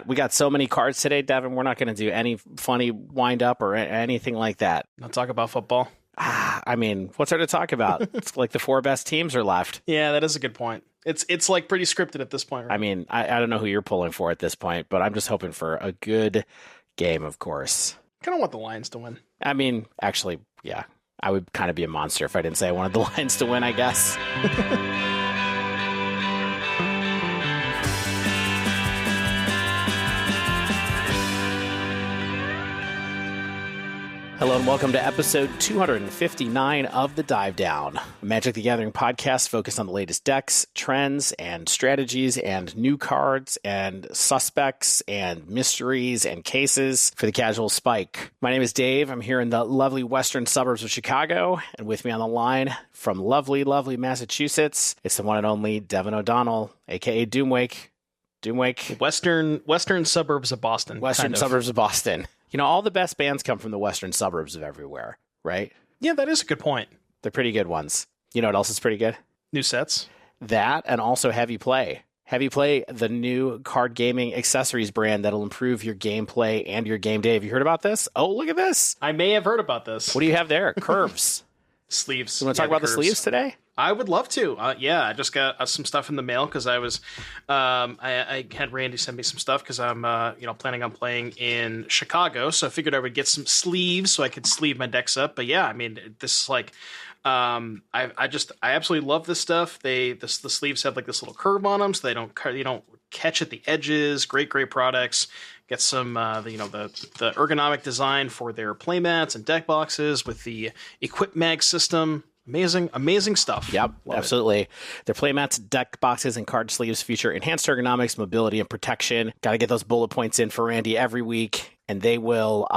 We got so many cards today, Devon. We're not going to do any funny wind up or anything like that. Not talk about football. I mean, what's there to talk about? It's like the 4 best teams are left. Yeah, that is a good point. It's like pretty scripted at this point, right? I mean, I don't know who you're pulling for at this point, but I'm just hoping for a good game, of course. I kind of want the Lions to win. I mean, actually, yeah. I would kind of be a monster if I didn't say I wanted the Lions to win, I guess. Hello and welcome to episode 259 of The Dive Down, a Magic the Gathering podcast focused on the latest decks, trends, and strategies, and new cards, and suspects, and mysteries, and cases for the casual spike. My name is Dave. I'm here in the lovely western suburbs of Chicago, and with me on the line from lovely, lovely Massachusetts, it's the one and only Devon O'Donnell, a.k.a. Doomwake. Western suburbs of Boston. Western suburbs of Boston. You know, all the best bands come from the western suburbs of everywhere, right? Yeah, that is a good point. They're pretty good ones. You know what else is pretty good? New sets. That and also Heavy Play. Heavy Play, the new card gaming accessories brand that'll improve your gameplay and your game day. Have you heard about this? Oh, look at this. I may have heard about this. What do you have there? Curves. Sleeves. You want to talk about the sleeves today? I would love to. Yeah, I just got some stuff in the mail because I was, I had Randy send me some stuff because I'm, planning on playing in Chicago. So I figured I would get some sleeves so I could sleeve my decks up. But yeah, I mean, this is like, I absolutely love this stuff. The sleeves have like this little curve on them, so they don't catch at the edges. Great products. Get some, the ergonomic design for their playmats and deck boxes with the Equip Mag system. Amazing stuff. Yep, Love absolutely. It. Their playmats, deck boxes, and card sleeves feature enhanced ergonomics, mobility, and protection. Got to get those bullet points in for Randy every week, and they will,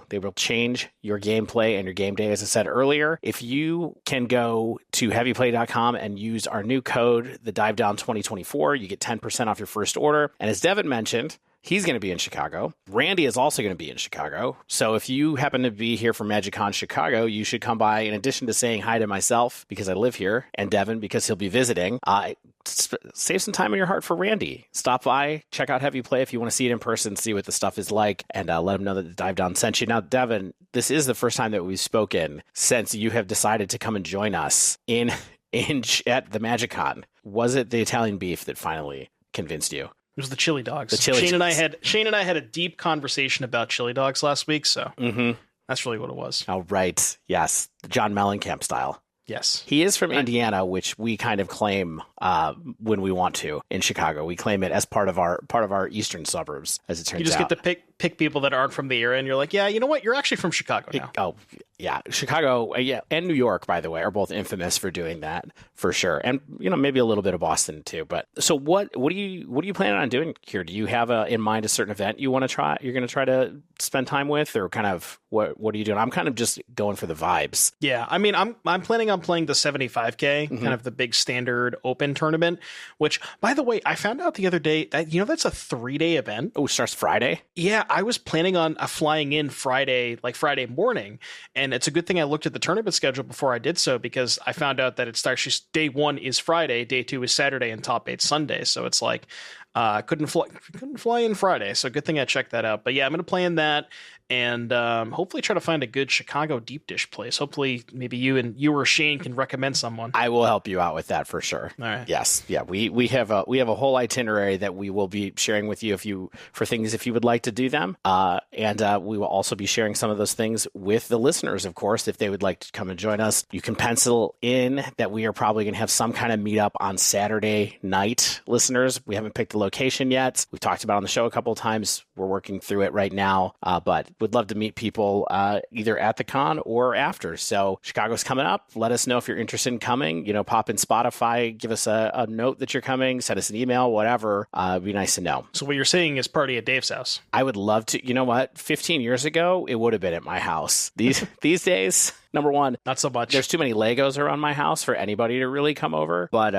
they will change your gameplay and your game day, as I said earlier. If you can go to heavyplay.com and use our new code, the Dive Down 2024, you get 10% off your first order. And as Devon mentioned, he's going to be in Chicago. Randy is also going to be in Chicago. So if you happen to be here for MagicCon Chicago, you should come by, in addition to saying hi to myself, because I live here, and Devon, because he'll be visiting. Save some time in your heart for Randy. Stop by, check out Heavy Play if you want to see it in person, see what the stuff is like, and let him know that the Dive Down sent you. Now, Devon, this is the first time that we've spoken since you have decided to come and join us at the MagicCon. Was it the Italian beef that finally convinced you? It was the chili dogs. Shane and I had a deep conversation about chili dogs last week, so that's really what it was. Oh, right. Yes. The John Mellencamp style. Yes. He is from Indiana, which we kind of claim when we want to in Chicago. We claim it as part of our eastern suburbs, as it turns out. You just get to pick people that aren't from the area, and you're like, yeah, you know what? You're actually from Chicago now. Oh, yeah. Chicago, and New York, by the way, are both infamous for doing that, for sure. And, maybe a little bit of Boston, too. But so what are you planning on doing here? Do you have in mind a certain event you want to try? You're going to try to spend time with, or kind of what are you doing? I'm kind of just going for the vibes. Yeah, I mean, I'm planning on playing the 75K, kind of the big standard open tournament, which, by the way, I found out the other day that, that's a 3-day event. Oh, it starts Friday? Yeah, I was planning on flying in Friday morning, and it's a good thing I looked at the tournament schedule before I did so, because I found out that it starts, day 1 is Friday, day 2 is Saturday, and top 8 Sunday, so it's like, couldn't fly in Friday, so good thing I checked that out. But yeah, I'm going to play in that, and hopefully try to find a good Chicago deep dish place. Hopefully maybe you or Shane can recommend someone. I will help you out with that for sure. All right. Yes. Yeah. We have a whole itinerary that we will be sharing with you if you would like to do them. And we will also be sharing some of those things with the listeners, of course, if they would like to come and join us. You can pencil in that we are probably going to have some kind of meetup on Saturday night, listeners. We haven't picked the location yet. We've talked about it on the show a couple of times. We're working through it right now, but would love to meet people either at the con or after. So Chicago's coming up. Let us know if you're interested in coming. Pop in Spotify, give us a note that you're coming, send us an email, whatever. It'd be nice to know. So what you're saying is party at Dave's house. I would love to. You know what? 15 years ago, it would have been at my house. These days, number one, not so much. There's too many Legos around my house for anybody to really come over. But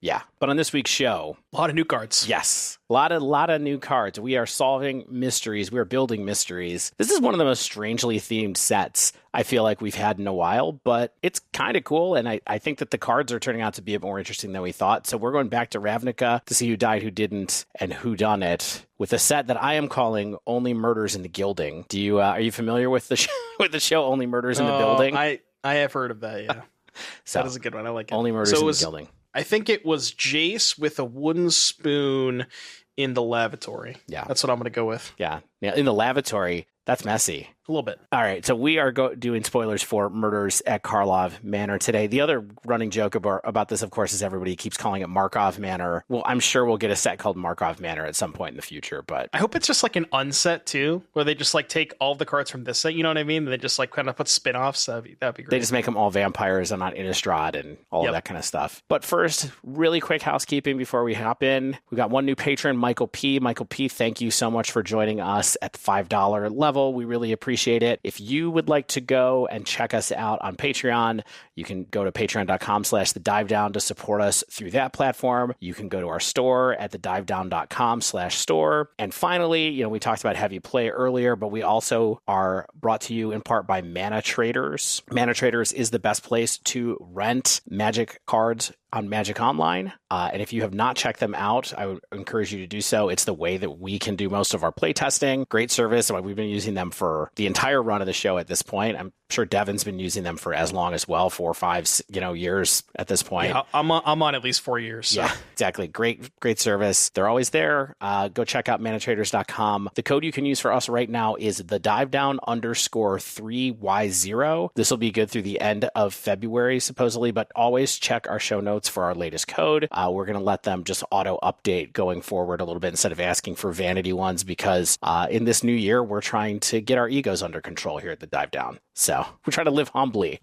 yeah. But on this week's show, a lot of new cards. Yes. A lot of new cards. We are solving mysteries. We are building mysteries. This is one of the most strangely themed sets I feel like we've had in a while, but it's kind of cool. And I think that the cards are turning out to be a bit more interesting than we thought. So we're going back to Ravnica to see who died, who didn't, and who done it with a set that I am calling Only Murders in the Gilding. Are you familiar with the show Only Murders in the Building? I have heard of that, yeah. So, that is a good one. I like it. Only Murders in the Gilding. I think it was Jace with a wooden spoon in the lavatory. Yeah. That's what I'm going to go with. Yeah. In the lavatory, that's messy. A little bit. All right, so we are doing spoilers for Murders at Karlov Manor today. The other running joke about this, of course, is everybody keeps calling it Markov Manor. Well, I'm sure we'll get a set called Markov Manor at some point in the future, but I hope it's just like an unset too, where they just like take all the cards from this set, you know what I mean? And they just like kind of put spin-offs. That'd be great. They just make them all vampires and not Innistrad and all of that kind of stuff. But first, really quick housekeeping before we hop in. We got one new patron, Michael P. Michael P, thank you so much for joining us at the $5 level. We really appreciate it. If you would like to go and check us out on Patreon, you can go to patreon.com/thedivedown to support us through that platform. You can go to our store at thedivedown.com/store. And finally, we talked about heavy play earlier, but we also are brought to you in part by Mana Traders. Mana Traders is the best place to rent Magic cards on Magic Online. And if you have not checked them out, I would encourage you to do so. It's the way that we can do most of our play testing. Great service. We've been using them for the entire run of the show at this point. I'm sure Devon's been using them for as long as well, 4 or 5 years at this point. Yeah, I'm on at least 4 years. So. Yeah, exactly. Great service. They're always there. Go check out manatraders.com. The code you can use for us right now is the divedown _3Y0. This will be good through the end of February, supposedly, but always check our show notes for our latest code. We're going to let them just auto update going forward a little bit instead of asking for vanity ones because in this new year, we're trying to get our egos under control here at the Dive Down. So we try to live humbly.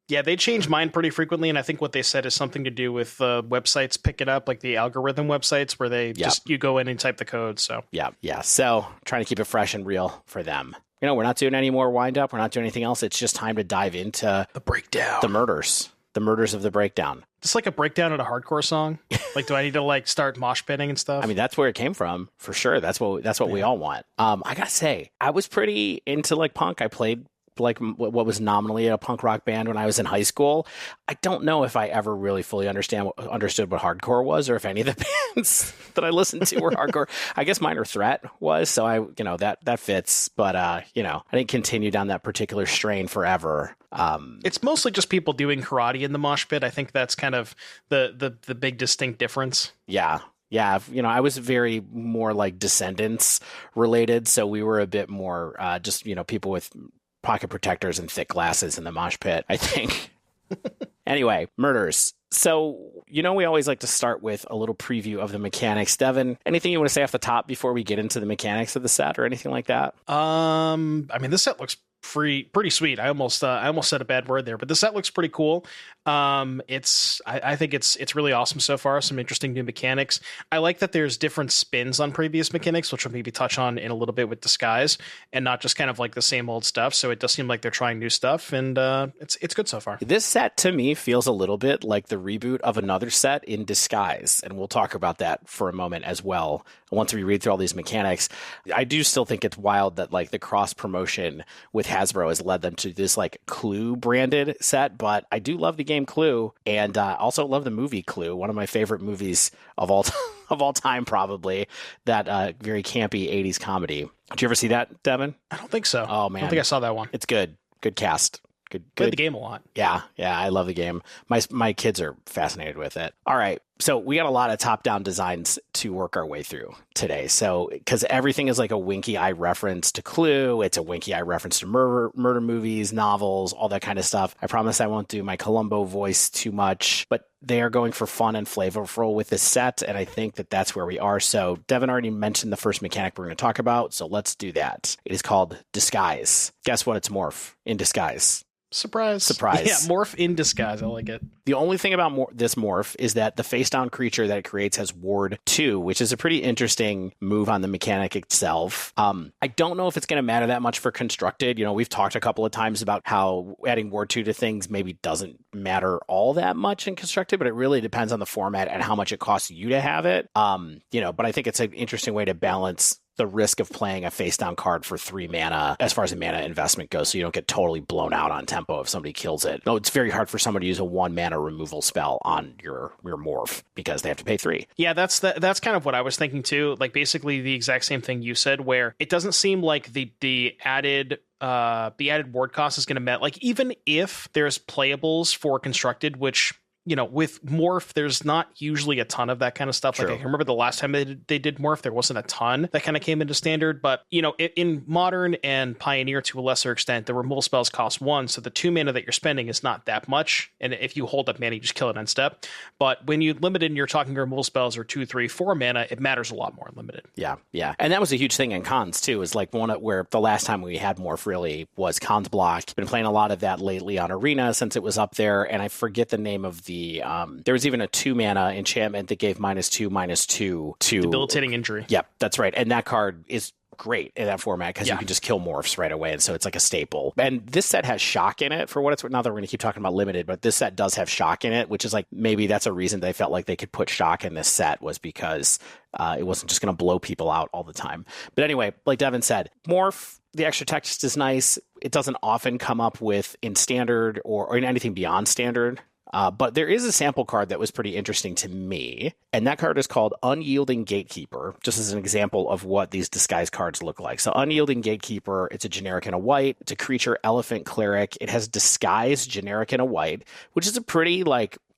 Yeah, they change mine pretty frequently, and I think what they said is something to do with websites picking up, like the algorithm websites where they you go in and type the code. So yeah. So trying to keep it fresh and real for them. We're not doing any more wind up. We're not doing anything else. It's just time to dive into the breakdown, the murders of the breakdown. Just like a breakdown at a hardcore song. Like, do I need to start mosh pitting and stuff? I mean, that's where it came from for sure. That's what we all want. I gotta say, I was pretty into punk. I played what was nominally a punk rock band when I was in high school. I don't know if I ever really fully understood what hardcore was, or if any of the bands that I listened to were hardcore. I guess Minor Threat was, so that fits. But I didn't continue down that particular strain forever. It's mostly just people doing karate in the mosh pit. I think that's kind of the big distinct difference. Yeah. Yeah, I was very more like Descendants related, so we were a bit more just people with pocket protectors and thick glasses in the mosh pit, I think. Anyway, murders. So, we always like to start with a little preview of the mechanics. Devon, anything you want to say off the top before we get into the mechanics of the set or anything like that? I mean, this set looks pretty sweet. I almost said a bad word there, but the set looks pretty cool. I think it's really awesome so far. Some interesting new mechanics. I like that there's different spins on previous mechanics, which we'll maybe touch on in a little bit with Disguise, and not just kind of like the same old stuff. So it does seem like they're trying new stuff, and it's good so far. This set to me feels a little bit like the reboot of another set in Disguise, and we'll talk about that for a moment as well. Once we read through all these mechanics, I do still think it's wild that the cross promotion with Hasbro has led them to this Clue branded set, but I do love the game Clue, and also love the movie Clue, one of my favorite movies of all time, probably. That very campy 80s comedy. Did you ever see that, Devon? I don't think so. Oh man, I don't think I saw that one. It's good cast. Good. Played the game a lot. Yeah, I love the game. My kids are fascinated with it. All right, so we got a lot of top-down designs to work our way through today. So, because everything is like a winky eye reference to Clue, it's a winky eye reference to murder movies, novels, all that kind of stuff. I promise I won't do my Columbo voice too much, but they are going for fun and flavorful with this set, and I think that that's where we are. So, Devon already mentioned the first mechanic we're going to talk about, so let's do that. It is called Disguise. Guess what? It's Morph in Disguise. Surprise. Surprise. Yeah, morph in disguise. I like it. The only thing about this morph is that the face down creature that it creates has Ward 2, which is a pretty interesting move on the mechanic itself. I don't know if it's going to matter that much for constructed. We've talked a couple of times about how adding Ward 2 to things maybe doesn't matter all that much in constructed, but it really depends on the format and how much it costs you to have it. But I think it's an interesting way to balance the risk of playing a face down card for 3 mana as far as a mana investment goes, so you don't get totally blown out on tempo if somebody kills it. No, it's very hard for someone to use a 1 mana removal spell on your morph because they have to pay 3. Yeah, that's kind of what I was thinking too. Like basically the exact same thing you said, where it doesn't seem like the added ward cost is going to met. Like even if there's playables for constructed, which with morph, there's not usually a ton of that kind of stuff. True. Like I remember the last time they did morph, there wasn't a ton that kind of came into standard. But in modern and pioneer to a lesser extent, the removal spells cost 1, so the 2 mana that you're spending is not that much. And if you hold up mana, you just kill it on step. But when you limit and you're talking removal spells or 2, 3, 4 mana, it matters a lot more limited. Yeah, and that was a huge thing in cons too. Is like one where the last time we had morph really was cons block. Been playing a lot of that lately on Arena since it was up there, and I forget the name of the. There was even a 2 mana enchantment that gave -2/-2 to debilitating injury. Yep, that's right. And that card is great in that format because you can just kill morphs right away, and so it's like a staple. And this set has shock in it for what it's worth. Not that we're going to keep talking about limited, but this set does have shock in it, which is like maybe that's a reason they felt like they could put shock in this set was because it wasn't just going to blow people out all the time. But anyway, like Devon said, morph, the extra text is nice. It doesn't often come up with in standard or in anything beyond standard. But there is a sample card that was pretty interesting to me, and that card is called Unyielding Gatekeeper, just as an example of what these disguise cards look like. So Unyielding Gatekeeper, it's a generic and a white. It's a creature, elephant cleric. It has disguise, generic and a white, which is a pretty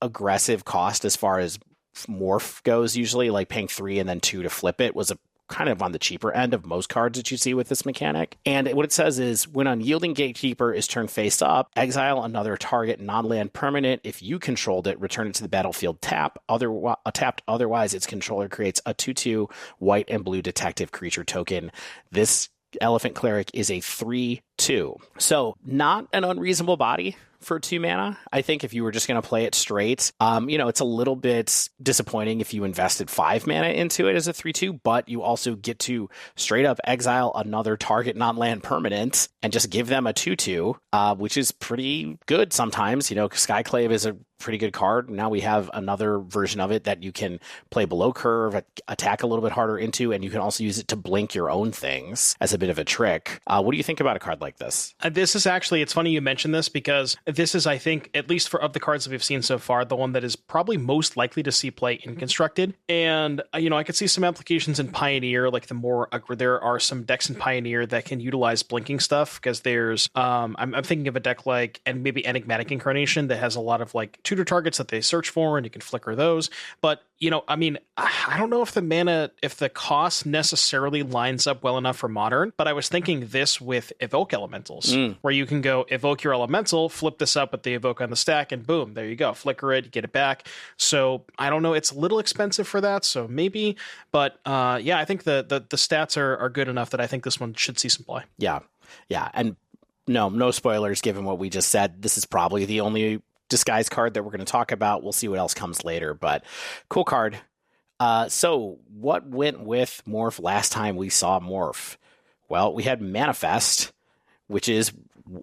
aggressive cost as far as morph goes. Usually paying 3 and then 2 to flip it was a kind of on the cheaper end of most cards that you see with this mechanic. And what it says is, when Unyielding Gatekeeper is turned face up, exile another target non-land permanent. If you controlled it, return it to the battlefield tapped. Otherwise, its controller creates a 2/2 white and blue detective creature token. This elephant cleric is a 3/2. So not an unreasonable body for 2 mana. I think if you were just going to play it straight, it's a little bit disappointing if you invested 5 mana into it as a 3/2, but you also get to straight up exile another target non-land permanent and just give them a 2/2, which is pretty good sometimes. Skyclave is a pretty good card. Now we have another version of it that you can play below curve, attack a little bit harder into, and you can also use it to blink your own things as a bit of a trick. What do you think about a card like this? This is actually, it's funny you mentioned this because this is, I think, at least of the cards that we've seen so far, the one that is probably most likely to see play in constructed. And, I could see some applications in Pioneer, there are some decks in Pioneer that can utilize blinking stuff because there's, I'm thinking of a deck and maybe Enigmatic Incarnation that has a lot of tutor targets that they search for, and you can flicker those. But I don't know if the cost necessarily lines up well enough for modern, but I was thinking this with Evoke Elementals, where you can go evoke your elemental, flip this up with the evoke on the stack, and boom, there you go. Flicker it, get it back. So I don't know. It's a little expensive for that, so maybe. But I think the stats are good enough that I think this one should see some play. Yeah. And no spoilers given what we just said. This is probably the only disguise card that we're going to talk about. We'll see what else comes later, but cool card. So what went with morph last time we saw morph? Well, we had Manifest, which is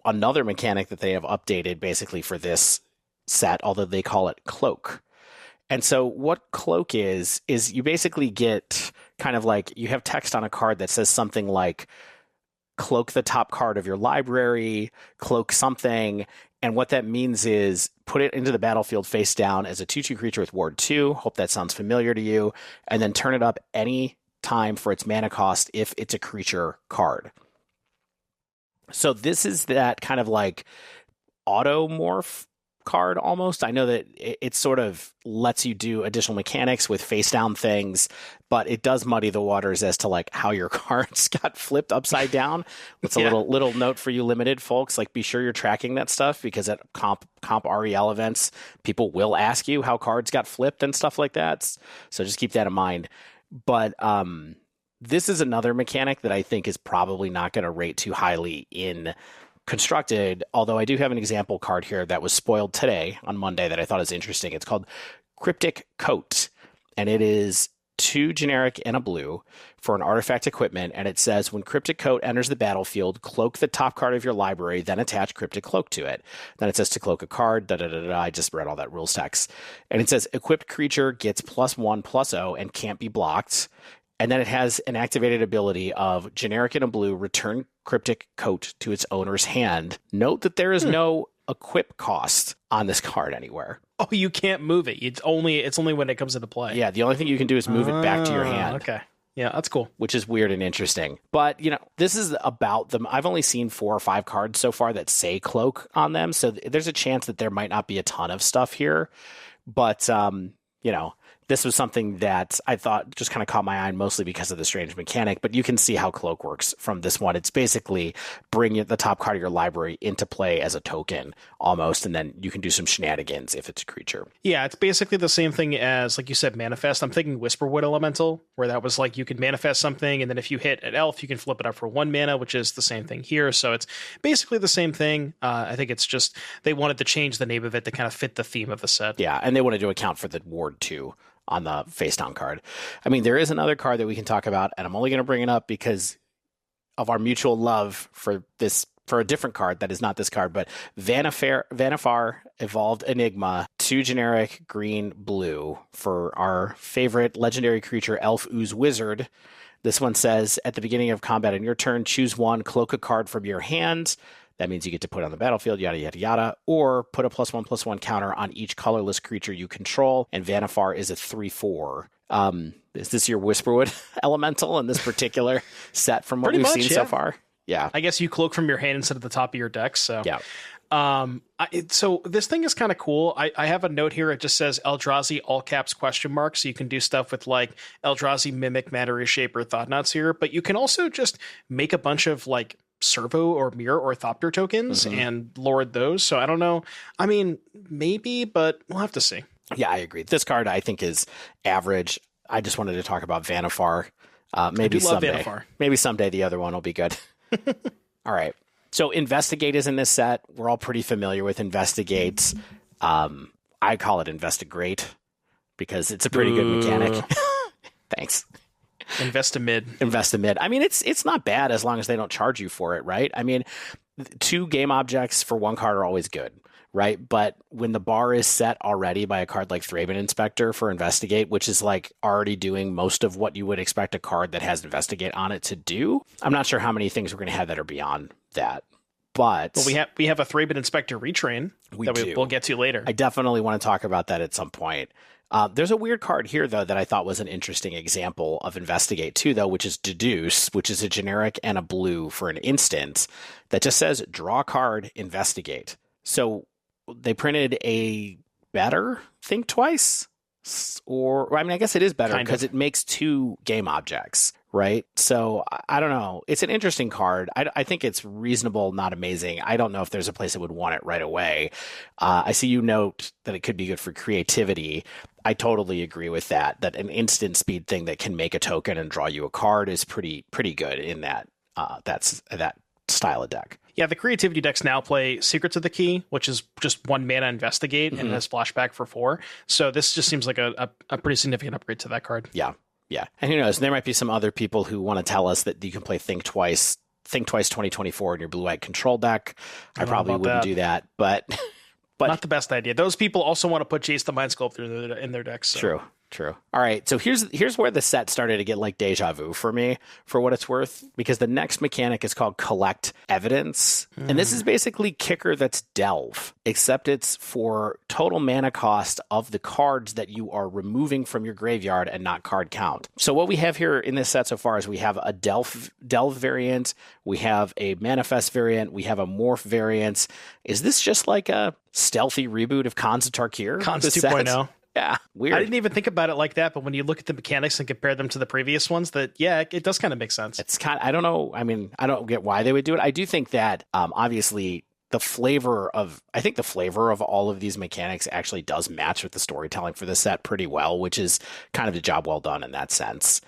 another mechanic that they have updated basically for this set, although they call it Cloak. And so what Cloak is you basically get kind of you have text on a card that says something like cloak the top card of your library, cloak something. And what that means is put it into the battlefield face down as a 2/2 creature with Ward 2. Hope that sounds familiar to you. And then turn it up any time for its mana cost if it's a creature card. So this is that kind of auto-morph card almost. I know that it sort of lets you do additional mechanics with face down things, but it does muddy the waters as to how your cards got flipped upside down. It's a little note for you limited folks. Be sure you're tracking that stuff because at comp REL events, people will ask you how cards got flipped and stuff like that. So just keep that in mind. But this is another mechanic that I think is probably not going to rate too highly in constructed, although I do have an example card here that was spoiled today on Monday that I thought is interesting. It's called Cryptic Coat, and it is 2 generic and a blue for an artifact equipment, and it says when Cryptic Coat enters the battlefield, cloak the top card of your library, then attach Cryptic Cloak to it. Then it says to cloak a card, I just read all that rules text. And it says equipped creature gets +1/+0 and can't be blocked. And then it has an activated ability of generic and a blue, return Cryptic Coat to its owner's hand. Note that there is no equip cost on this card anywhere. Oh, you can't move it. It's only when it comes into play. Yeah, the only thing you can do is move it back to your hand. Okay. Yeah, that's cool. Which is weird and interesting. But, this is about them. I've only seen 4 or 5 cards so far that say Cloak on them. So there's a chance that there might not be a ton of stuff here. But, this was something that I thought just kind of caught my eye mostly because of the strange mechanic, but you can see how Cloak works from this one. It's basically bring the top card of your library into play as a token almost, and then you can do some shenanigans if it's a creature. Yeah, it's basically the same thing as, like you said, Manifest. I'm thinking Whisperwood Elemental, where that was like you could manifest something, and then if you hit an elf, you can flip it up for 1 mana, which is the same thing here. So it's basically the same thing. I think it's just they wanted to change the name of it to kind of fit the theme of the set. Yeah, and they wanted to account for the ward too on the face down card. I mean, there is another card that we can talk about, and I'm only going to bring it up because of our mutual love for a different card that is not this card, but Vannifar Evolved Enigma, 2 generic green blue for our favorite legendary creature, Elf Ooze Wizard. This one says, at the beginning of combat on your turn, choose 1, cloak a card from your hand. That means you get to put it on the battlefield, yada, yada, yada, or put a +1/+1 counter on each colorless creature you control, and Vannifar is a 3/4. Is this your Whisperwood Elemental in this particular set from what we've seen so far? Yeah. I guess you cloak from your hand instead of the top of your deck, so... Yeah. So this thing is kind of cool. I have a note here. It just says Eldrazi all caps ? So you can do stuff with like Eldrazi Mimic, Matter Reshaper, Thought-Knots here, but you can also just make a bunch of like Servo or Mirror or Thopter tokens and lord those. So I don't know. I mean, maybe, but we'll have to see. Yeah, I agree. This card I think is average. I just wanted to talk about Vannifar. Maybe someday. Vannifar. Maybe someday the other one will be good. All right. So Investigate is in this set. We're all pretty familiar with Investigate. I call it Investigate because it's a pretty good mechanic. Thanks. Investimid. I mean, it's not bad as long as they don't charge you for it, right? I mean, 2 game objects for 1 card are always good, right? But when the bar is set already by a card like Thraben Inspector for Investigate, which is like already doing most of what you would expect a card that has Investigate on it to do, I'm not sure how many things we're going to have that are beyond that. But we have a Thraben Inspector retrain we'll get to later. I definitely want to talk about that at some point. There's a weird card here, though, that I thought was an interesting example of Investigate, too, though, which is Deduce, which is a generic and a blue for an instant that just says, draw card, investigate. So they printed a better Think Twice, I guess it is better because it makes 2 game objects, right? So I don't know. It's an interesting card. I think it's reasonable, not amazing. I don't know if there's a place that would want it right away. I see you note that it could be good for creativity. I totally agree with that an instant speed thing that can make a token and draw you a card is pretty good in that style of deck. Yeah, the creativity decks now play Secrets of the Key, which is just 1 mana Investigate and has flashback for 4. So this just seems like a pretty significant upgrade to that card. Yeah. And who knows? There might be some other people who want to tell us that you can play Think Twice 2024 in your blue-white control deck. I probably wouldn't do that, but not the best idea. Those people also want to put Jace the Mind Sculptor in their decks. So. True. All right. So here's where the set started to get like deja vu for me, for what it's worth, because the next mechanic is called Collect Evidence. And this is basically Kicker that's Delve, except it's for total mana cost of the cards that you are removing from your graveyard and not card count. So what we have here in this set so far is we have a Delve variant, we have a Manifest variant, we have a Morph variant. Is this just like a stealthy reboot of Khans of Tarkir? Khans 2.0. Yeah, weird. I didn't even think about it like that, but when you look at the mechanics and compare them to the previous ones, it does kind of make sense. It's I don't know. I mean, I don't get why they would do it. I do think that obviously the flavor of all of these mechanics actually does match with the storytelling for the set pretty well, which is kind of a job well done in that sense.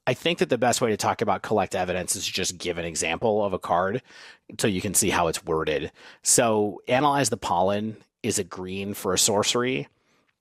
I think that the best way to talk about collect evidence is just give an example of a card so you can see how it's worded. So Analyze the Pollen is a green for a sorcery.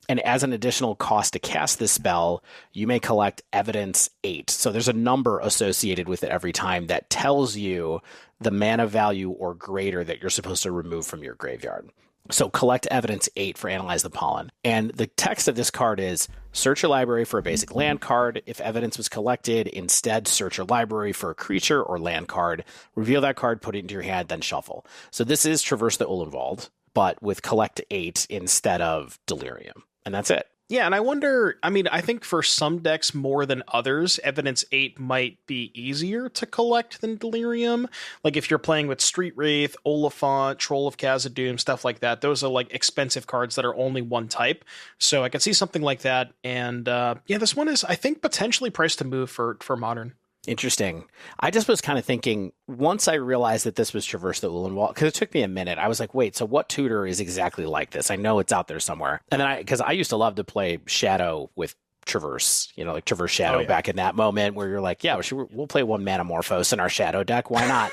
And as an additional cost to cast this spell, you may collect evidence 8. So there's a number associated with it every time that tells you the mana value or greater that you're supposed to remove from your graveyard. So collect evidence 8 for Analyze the Pollen. And the text of this card is, search your library for a basic land card. If evidence was collected, instead search your library for a creature or land card. Reveal that card, put it into your hand, then shuffle. So this is Traverse the Ullenwald, but with collect 8 instead of Delirium. And that's it. Yeah, and I wonder, I mean, I think for some decks more than others, Evidence 8 might be easier to collect than Delirium. Like if you're playing with Street Wraith, Oliphant, Troll of Khazad-dûm, stuff like that, those are like expensive cards that are only one type. So I could see something like that. And yeah, this one is, I think, potentially priced to move for Modern. Interesting. I just was kind of thinking, once I realized that this was Traverse the Ullenwald, because it took me a minute, I was like, wait, so what tutor is exactly like this? I know it's out there somewhere. And then because I used to love to play Shadow with Traverse, like Traverse Shadow back in that moment where you're like, yeah, we'll play one Manamorphose in our Shadow deck. Why not?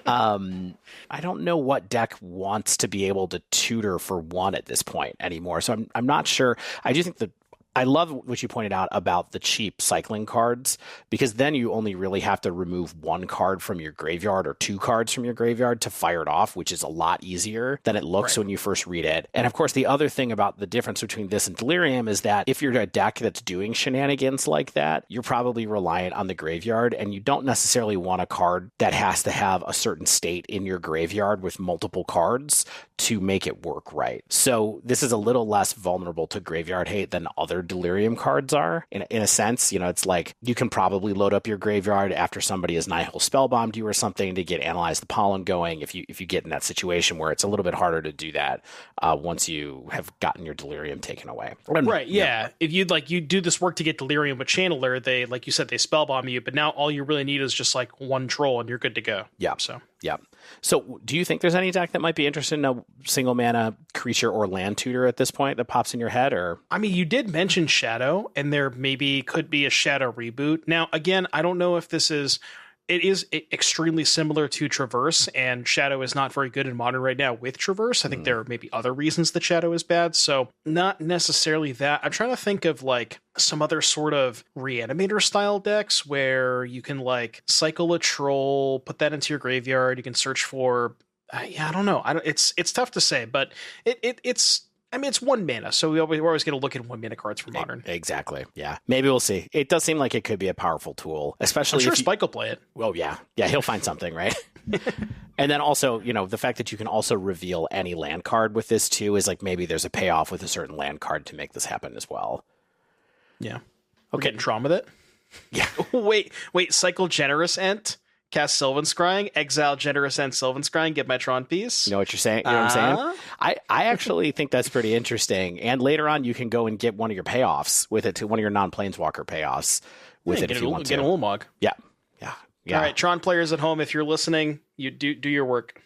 I don't know what deck wants to be able to tutor for one at this point anymore. So I'm not sure. I do think I love what you pointed out about the cheap cycling cards, because then you only really have to remove one card from your graveyard or 2 cards from your graveyard to fire it off, which is a lot easier than it looks when you first read it. And of course, the other thing about the difference between this and Delirium is that if you're a deck that's doing shenanigans like that, you're probably reliant on the graveyard, and you don't necessarily want a card that has to have a certain state in your graveyard with multiple cards to make it work right. So this is a little less vulnerable to graveyard hate than other Delirium cards are. In a sense, it's like you can probably load up your graveyard after somebody has Nihil Spellbombed you or something to get Analyze the Pollen going if you get in that situation where it's a little bit harder to do that once you have gotten your Delirium taken away. Right, yeah. If you do this work to get Delirium with Channeler, they, like you said, they Spellbomb you, but now all you really need is just like one troll and you're good to go. Yeah. So do you think there's any deck that might be interested in a single mana creature or land tutor at this point that pops in your head? Or I mean, you did mention Shadow, and there maybe could be a Shadow reboot. Now, again, I don't know if this is... It is extremely similar to Traverse, and Shadow is not very good in Modern right now with Traverse. I think there are maybe other reasons that Shadow is bad, so not necessarily that. I'm trying to think of like some other sort of Reanimator style decks where you can like cycle a troll, put that into your graveyard. You can search for, I don't know. It's tough to say, but it's. I mean, it's 1 mana, so we're always going to look at 1 mana cards for Modern. Exactly. Yeah. Maybe we'll see. It does seem like it could be a powerful tool, especially I'm sure Spike will play it. Oh, yeah. Yeah, he'll find something, right? And then also, the fact that you can also reveal any land card with this, too, is like maybe there's a payoff with a certain land card to make this happen as well. Yeah. We're getting trauma with it? Yeah. Wait. Cycle Generous Ent? Cast Sylvan Scrying, exile Generous Ent Sylvan Scrying, get my Tron piece. You know what you're saying? You know what I'm saying? I actually think that's pretty interesting. And later on, you can go and get one of your payoffs with it, to one of your non-planeswalker payoffs with it if you want to. Get a Ulamog. Yeah. All right, Tron players at home, if you're listening, you do your work.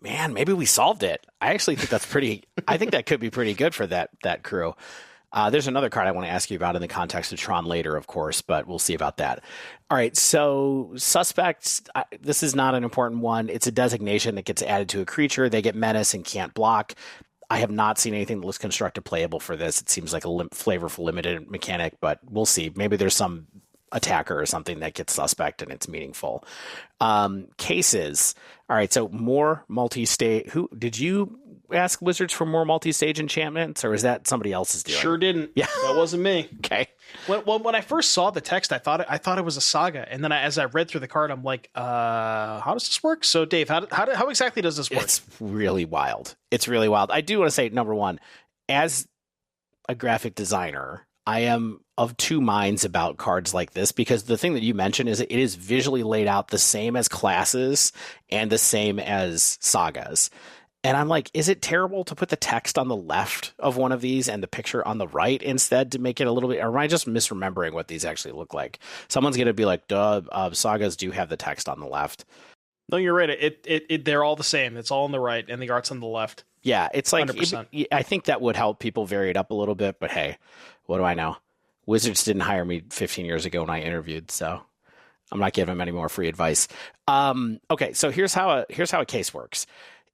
Man, maybe we solved it. I actually think that's pretty... I think that could be pretty good for that crew. There's another card I want to ask you about in the context of Tron later, of course, but we'll see about that. All right, so Suspects, this is not an important one. It's a designation that gets added to a creature. They get menace and can't block. I have not seen anything that looks constructed playable for this. It seems like a flavorful limited mechanic, but we'll see. Maybe there's some attacker or something that gets Suspect and it's meaningful. Cases. All right, so more multi-state. Did you ask Wizards for more multi-stage enchantments, or is that somebody else's doing? Sure didn't. Yeah, that wasn't me. Okay. When I first saw the text, I thought it was a saga, and then as I read through the card, I'm like, how does this work? So, Dave, how exactly does this work? It's really wild. I do want to say, number one, as a graphic designer, I am of two minds about cards like this, because the thing that you mentioned is it is visually laid out the same as classes and the same as sagas. And I'm like, is it terrible to put the text on the left of one of these and the picture on the right instead to make it a little bit, or am I just misremembering what these actually look like? Someone's going to be like, duh, sagas do have the text on the left. No, you're right. They're all the same. It's all on the right and the art's on the left. Yeah, it's like, I think that would help people vary it up a little bit, but hey, what do I know? Wizards didn't hire me 15 years ago when I interviewed, so I'm not giving them any more free advice. Okay, so here's how a case works.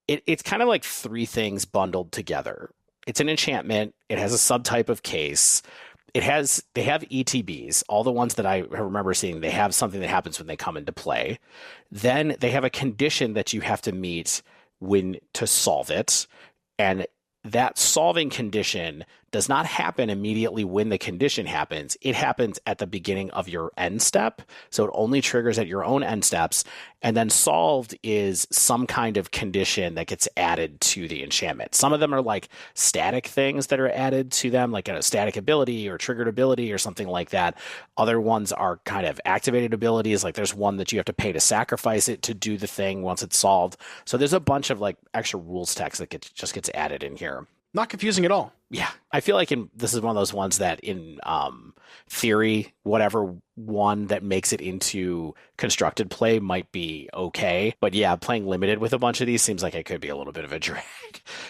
It's kind of like three things bundled together. It's an enchantment. It has a subtype of case. They have ETBs, all the ones that I remember seeing. They have something that happens when they come into play. Then they have a condition that you have to meet to solve it. And that solving condition does not happen immediately when the condition happens. It happens at the beginning of your end step. So it only triggers at your own end steps. And then solved is some kind of condition that gets added to the enchantment. Some of them are like static things that are added to them, like a static ability or triggered ability or something like that. Other ones are kind of activated abilities. Like there's one that you have to pay to sacrifice it to do the thing once it's solved. So there's a bunch of like extra rules text that just gets added in here. Not confusing at all. Yeah, I feel like this is one of those ones that in theory, whatever one that makes it into constructed play might be okay. But yeah, playing limited with a bunch of these seems like it could be a little bit of a drag.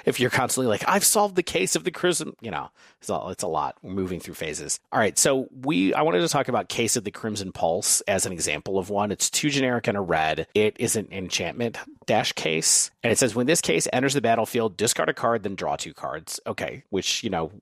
If you're constantly like, I've solved the case of the Crimson, it's a lot. We're moving through phases. All right, so I wanted to talk about Case of the Crimson Pulse as an example of one. It's 2 generic and a red. It is an enchantment -case. And it says, when this case enters the battlefield, discard a card, then draw 2 cards. Okay, which,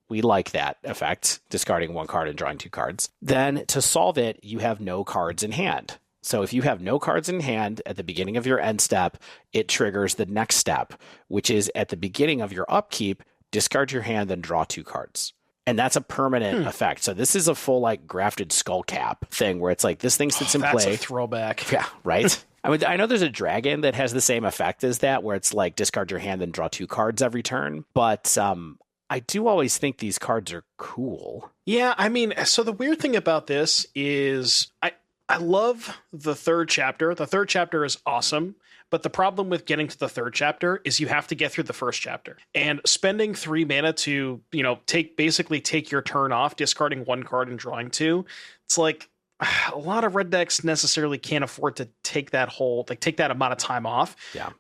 we like that effect, discarding 1 card and drawing 2 cards. Then to solve it, you have no cards in hand. So if you have no cards in hand at the beginning of your end step, it triggers the next step, which is at the beginning of your upkeep, discard your hand, then draw 2 cards. And that's a permanent effect. So this is a full like grafted skull cap thing where it's like this thing sits in play. That's a throwback. Yeah, right? I know there's a dragon that has the same effect as that, where it's like discard your hand, then draw 2 cards every turn. But I do always think these cards are cool. Yeah, so the weird thing about this is I love the 3rd chapter. The 3rd chapter is awesome. But the problem with getting to the 3rd chapter is you have to get through the 1st chapter. And spending 3 mana to, take your turn off, discarding 1 card and drawing 2, it's like a lot of red decks necessarily can't afford to take that amount of time off. Yeah.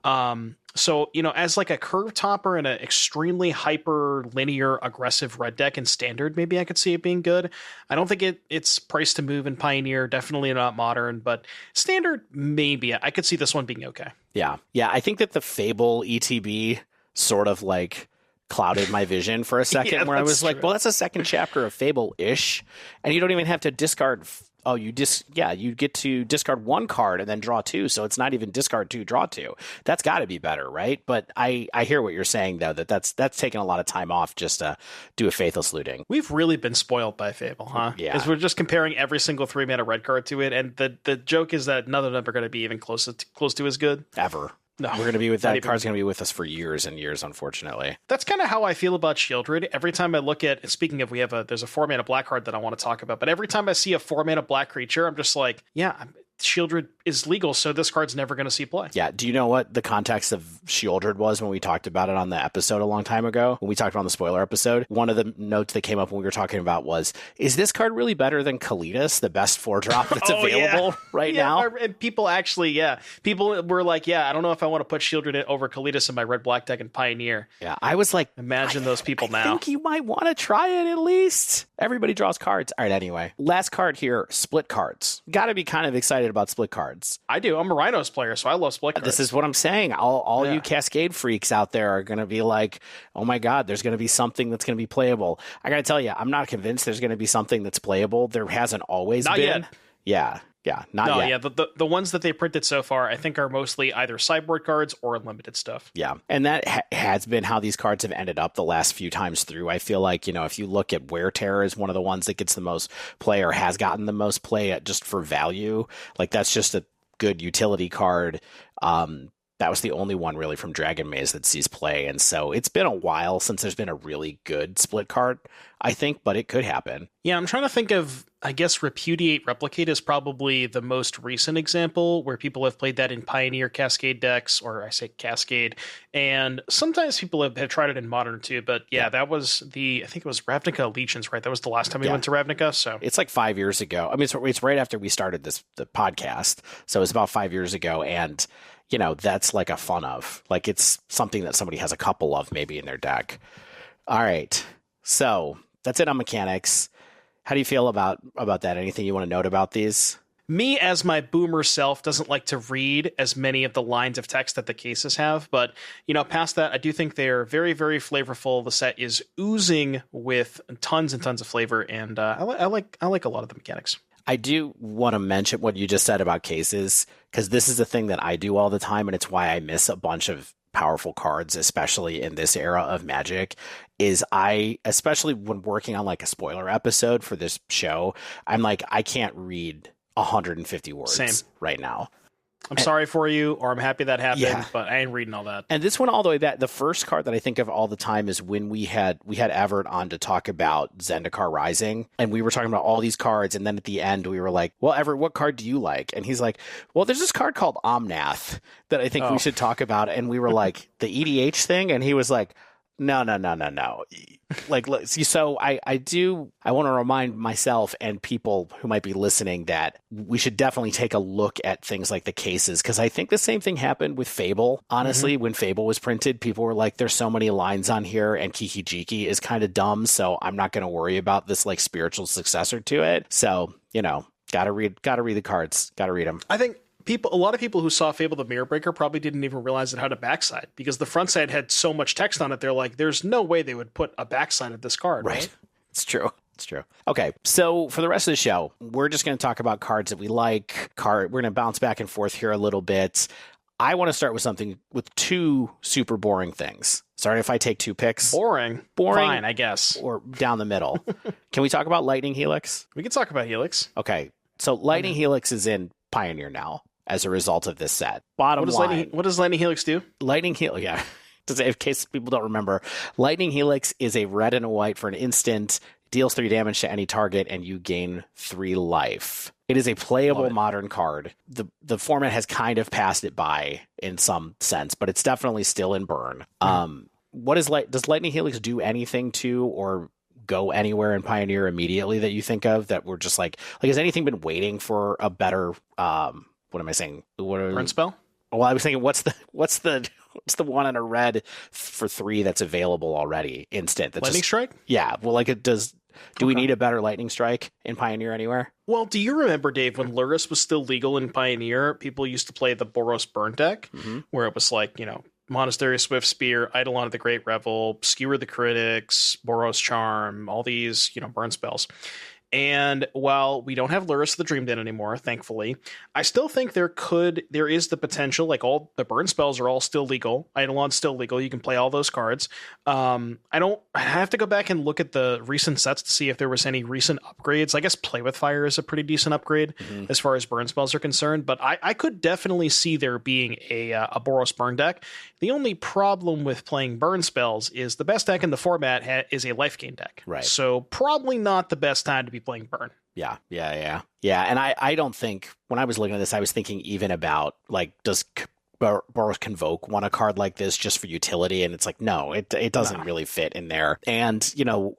So, as like a curve topper and an extremely hyper linear aggressive red deck in standard, maybe I could see it being good. I don't think it's priced to move in Pioneer, definitely not modern, but standard, maybe. I could see this one being okay. Yeah. Yeah. I think that the Fable ETB sort of like clouded my vision for a second where I was like, well, that's a 2nd chapter of Fable-ish. And you don't even have to discard. You get to discard 1 card and then draw 2. So it's not even discard 2, draw 2. That's got to be better, right? But I hear what you're saying, though, that's taking a lot of time off just to do a Faithless Looting. We've really been spoiled by Fable, huh? Yeah. Because we're just comparing every single 3 mana red card to it. And the joke is that none of them are going to be even close to as good. Ever. No, we're going to be with that card's going to be with us for years and years, unfortunately. That's kind of how I feel about Shieldred. Every time I look at, speaking of, there's a 4 mana black card that I want to talk about, but every time I see a 4 mana black creature, I'm just like, yeah, Shieldred is legal, so this card's never going to see play. Yeah. Do you know what the context of Shieldred was when we talked about it on the episode a long time ago? When we talked about the spoiler episode, one of the notes that came up when we were talking about was, is this card really better than Kalitas, the best 4-drop that's available right now? And people actually, people were like, I don't know if I want to put Shieldred over Kalitas in my red-black deck in Pioneer. Yeah, I was like, imagine those people now. I think you might want to try it at least. Everybody draws cards. All right, anyway. Last card here, split cards. Got to be kind of excited about split cards. I do. I'm a Rhinos player, so I love split cards. This is what I'm saying. All you Cascade freaks out there are going to be like, oh my God, there's going to be something that's going to be playable. I got to tell you, I'm not convinced there's going to be something that's playable. There hasn't always not been. Yet. Yeah, not yet. Yeah, the ones that they printed so far, I think, are mostly either sideboard cards or unlimited stuff. Yeah, and that has been how these cards have ended up the last few times through. I feel like, if you look at Wear Terror is one of the ones that gets the most play or has gotten the most play just for value. Like, that's just a good utility card. That was the only one really from Dragon Maze that sees play. And so it's been a while since there's been a really good split card, I think, but it could happen. Yeah, I'm trying to think of, I guess Repudiate Replicate is probably the most recent example where people have played that in Pioneer Cascade decks, or I say Cascade, and sometimes people have tried it in Modern too, but that was I think it was Ravnica Legions, right? That was the last time we went to Ravnica, so. It's like 5 years ago. I mean, it's right after we started the podcast, so it's about 5 years ago, and that's like a fun of. Like, it's something that somebody has a couple of maybe in their deck. All right. So that's it on mechanics. How do you feel about that? Anything you want to note about these? Me, as my boomer self, doesn't like to read as many of the lines of text that the cases have. But, past that, I do think they're very, very flavorful. The set is oozing with tons and tons of flavor. And I like a lot of the mechanics. I do want to mention what you just said about cases, because this is a thing that I do all the time. And it's why I miss a bunch of powerful cards, especially in this era of Magic, is especially when working on like a spoiler episode for this show, I'm like, I can't read 150 words right now. I'm sorry for you, or I'm happy that happened, but I ain't reading all that. And this one all the way back, the first card that I think of all the time is when we had Everett on to talk about Zendikar Rising, and we were talking about all these cards, and then at the end we were like, well, Everett, what card do you like? And he's like, well, there's this card called Omnath that I think we should talk about. And we were like, the EDH thing? And he was like, no. Like, so I want to remind myself and people who might be listening that we should definitely take a look at things like the cases, because I think the same thing happened with Fable. Honestly, when Fable was printed, people were like, there's so many lines on here and Kiki Jiki is kind of dumb, so I'm not going to worry about this like spiritual successor to it. So, gotta read the cards, gotta read them. I think a lot of people who saw Fable the Mirror Breaker probably didn't even realize it had a backside, because the front side had so much text on it. They're like, there's no way they would put a backside of this card. Right. It's true. Okay, so for the rest of the show, we're just going to talk about cards that we like. We're going to bounce back and forth here a little bit. I want to start with two super boring things. Sorry if I take two picks. Boring. Fine, I guess. Or down the middle. Can we talk about Lightning Helix? We can talk about Helix. Okay, so Lightning Helix is in Pioneer now as a result of this set. Bottom line. What does Lightning Helix do? Lightning Helix, yeah. In case people don't remember, Lightning Helix is a red and a white for an instant, deals 3 damage to any target, and you gain 3 life. It is a playable modern card. The format has kind of passed it by in some sense, but it's definitely still in burn. Does Lightning Helix do anything to or go anywhere in Pioneer immediately that you think of that we're just like has anything been waiting for a better what am I saying? Burn spell? Well, I was thinking, what's the one in a red for 3 that's available already? Instant. That's Lightning Strike? Yeah. Well, like it does. Do we need a better Lightning Strike in Pioneer anywhere? Well, do you remember, Dave, when Lurrus was still legal in Pioneer, people used to play the Boros Burn deck, where it was like, Monastery Swift Spear, Eidolon of the Great Revel, Skewer the Critics, Boros Charm, all these, burn spells. And while we don't have Lurrus of the Dream Den anymore, thankfully, I still think there is the potential, like all the burn spells are all still legal. Eidolon's still legal. You can play all those cards. I have to go back and look at the recent sets to see if there was any recent upgrades. I guess Play with Fire is a pretty decent upgrade as far as burn spells are concerned, but I could definitely see there being a Boros burn deck. The only problem with playing burn spells is the best deck in the format is a life gain deck. Right. So probably not the best time to be playing burn. Yeah. And I don't think, when I was looking at this, I was thinking even about, like, does Boros Convoke want a card like this just for utility? And it's like, no, it doesn't really fit in there. And,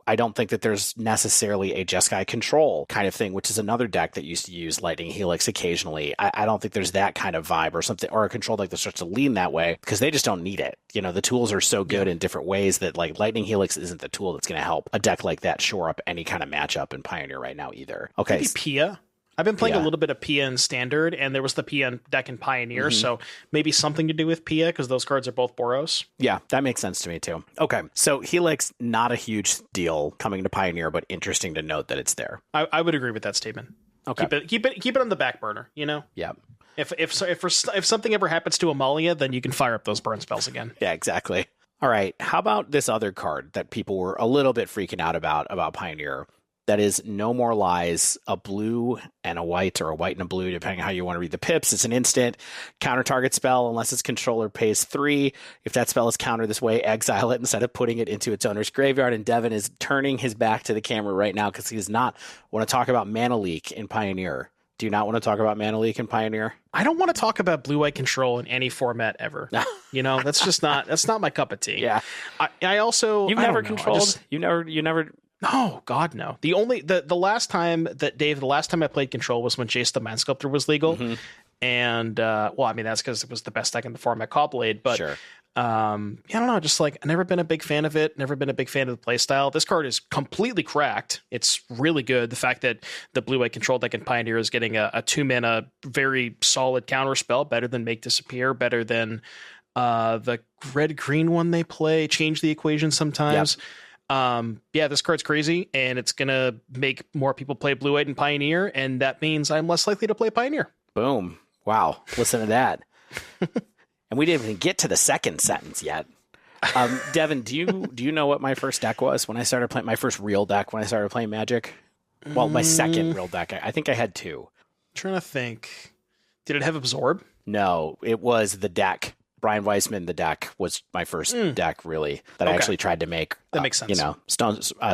I don't think that there's necessarily a Jeskai Control kind of thing, which is another deck that used to use Lightning Helix occasionally. I don't think there's that kind of vibe or something, or a control deck that starts to lean that way, because they just don't need it. The tools are so good in different ways that, like, Lightning Helix isn't the tool that's going to help a deck like that shore up any kind of matchup in Pioneer right now either. Okay. Maybe Pia? I've been playing a little bit of Pia in Standard, and there was the Pia deck in Pioneer, so maybe something to do with Pia, because those cards are both Boros. Yeah, that makes sense to me, too. Okay, so Helix, not a huge deal coming to Pioneer, but interesting to note that it's there. I would agree with that statement. Okay. Keep it on the back burner, Yeah. If something ever happens to Amalia, then you can fire up those burn spells again. Yeah, exactly. All right, how about this other card that people were a little bit freaking out about Pioneer? That is No More Lies, a blue and a white, or a white and a blue, depending on how you want to read the pips. It's an instant counter target spell unless its controller pays 3. If that spell is countered this way, exile it instead of putting it into its owner's graveyard. And Devon is turning his back to the camera right now because he does not want to talk about Mana Leak in Pioneer. Do you not want to talk about Mana Leak in Pioneer? I don't want to talk about blue-white control in any format ever. That's just not my cup of tea. Yeah. I also... You've never controlled... You never... No, God, no. The last time I played Control was when Jace the Mind Sculptor was legal. And well, I mean, that's because it was the best deck in the format Caw-Blade, but Sure. I don't know, just like I've never been a big fan of it, never been a big fan of the playstyle. This card is completely cracked. It's really good. The fact that the blue-white control deck in Pioneer is getting a 2-mana very solid counter spell, better than Make Disappear, better than the red-green one they play, Change the Equation sometimes. Yep. Yeah, this card's crazy, and it's gonna make more people play blue-white and Pioneer, and that means I'm less likely to play Pioneer. Boom. Wow. Listen to that. And we didn't even get to the second sentence yet. Devon, do you know what my first deck was when I started playing my first real deck when I started playing Magic? Well, my second real deck. I think I had two. I'm trying to think. Did it have Absorb? No, it was the deck. Brian Weissman, the deck, was my first deck, really, that I actually tried to make. That makes sense. You know,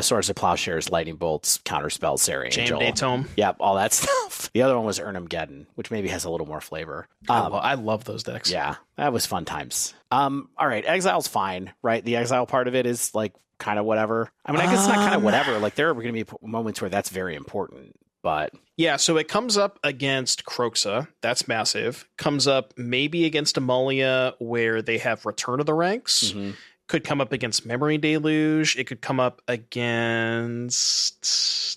Swords of Plowshares, Lightning Bolts, Counterspell, Serry Angel. Jam Day Tome. Yep, all that stuff. The other one was Urnham-Geddon, which maybe has a little more flavor. I love those decks. Yeah, that was fun times. All right, Exile's fine, right? The Exile part of it is, like, kind of whatever. I mean, I guess it's not kind of whatever. Like, there are going to be moments where that's very important. But yeah, so it comes up against Kroxa. That's massive. Comes up maybe against Amalia, where they have Return of the Ranks. Mm-hmm. Could come up against Memory Deluge. It could come up against...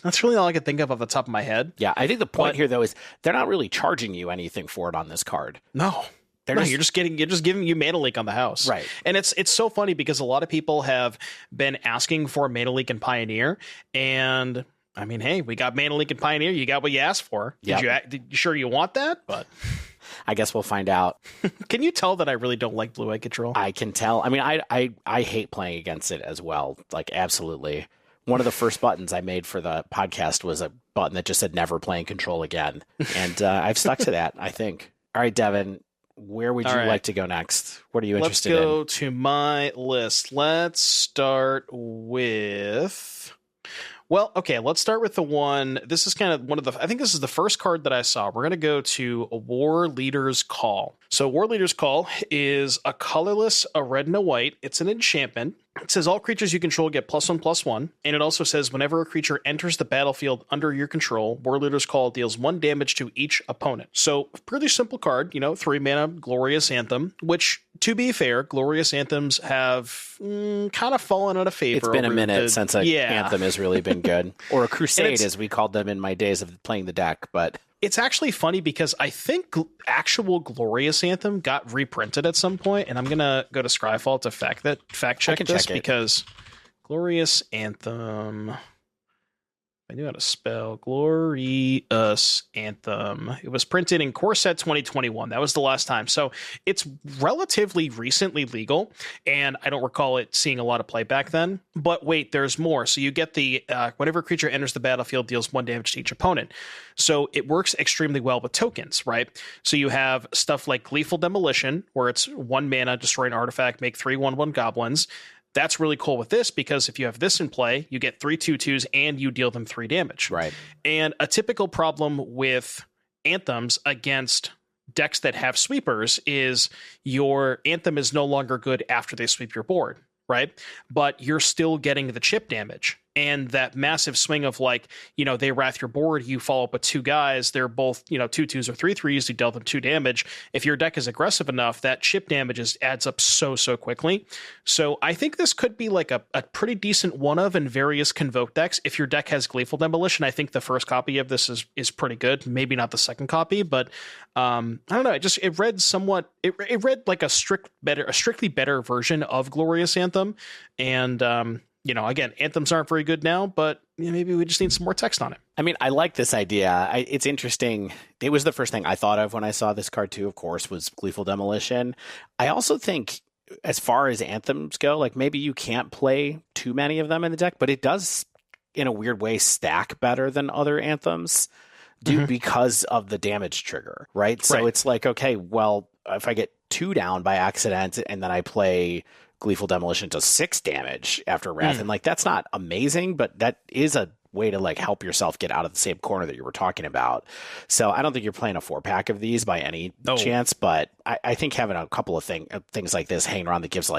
That's really all I can think of off the top of my head. Yeah, I think the point here, though, is they're not really charging you anything for it on this card. No. You're just giving you Mana Leak on the house. Right. And it's so funny because a lot of people have been asking for Mana Leak and Pioneer, and... I mean, hey, we got Mana Leak and Pioneer. You got what you asked for. Did you sure you want that? But I guess we'll find out. Can you tell that I really don't like blue-white control? I can tell. I mean, I hate playing against it as well. Like, absolutely. One of the first buttons I made for the podcast was a button that just said never playing control again. And I've stuck to that, I think. All right, Devon, where would you like to go next? What are you interested in? Let's go to my list. Let's start with... Well, okay, let's start with the one. This is kind of one of the... I think this is the first card that I saw. We're going to go to Warleader's Call. So Warleader's Call is a colorless, a red and a white. It's an enchantment. It says all creatures you control get +1/+1. And it also says whenever a creature enters the battlefield under your control, Warleader's Call deals 1 damage to each opponent. So pretty simple card, 3 mana Glorious Anthem, which, to be fair, Glorious Anthems have kind of fallen out of favor. It's been a minute since an Anthem has really been good. Or a Crusade, as we called them in my days of playing the deck, but... It's actually funny because I think actual Glorious Anthem got reprinted at some point, and I'm going to go to Scryfall to fact check this because Glorious Anthem... I knew how to spell Glorious Anthem. It was printed in Core Set 2021. That was the last time. So it's relatively recently legal, and I don't recall it seeing a lot of play back then. But wait, there's more. So you get the whenever creature enters the battlefield, deals 1 damage to each opponent. So it works extremely well with tokens, right? So you have stuff like Gleeful Demolition, where it's 1 mana, destroy an artifact, make 3/1/1 goblins. That's really cool with this because if you have this in play, you get 3 2/2s and you deal them 3 damage. Right. And a typical problem with anthems against decks that have sweepers is your anthem is no longer good after they sweep your board, right? But you're still getting the chip damage. And that massive swing of they wrath your board, you follow up with 2 guys, they're both, 2 2s or 3 3s, you deal them 2 damage. If your deck is aggressive enough, that chip damage adds up so quickly. So I think this could be like a pretty decent one of in various Convoke decks. If your deck has Gleeful Demolition, I think the first copy of this is pretty good. Maybe not the second copy, but I don't know. It read somewhat, it read like a strictly better version of Glorious Anthem. And, again, anthems aren't very good now, but maybe we just need some more text on it. I mean, I like this idea. It's interesting. It was the first thing I thought of when I saw this card too, of course, was Gleeful Demolition. I also think as far as anthems go, like maybe you can't play too many of them in the deck, but it does in a weird way stack better than other anthems because of the damage trigger, right? So it's like, okay, well, if I get 2 down by accident and then I play Gleeful Demolition does 6 damage after Wrath. And that's not amazing, but that is a way to help yourself get out of the same corner that you were talking about. So I don't think you're playing a 4-pack of these by any chance, but I think having a couple of things like this hanging around that gives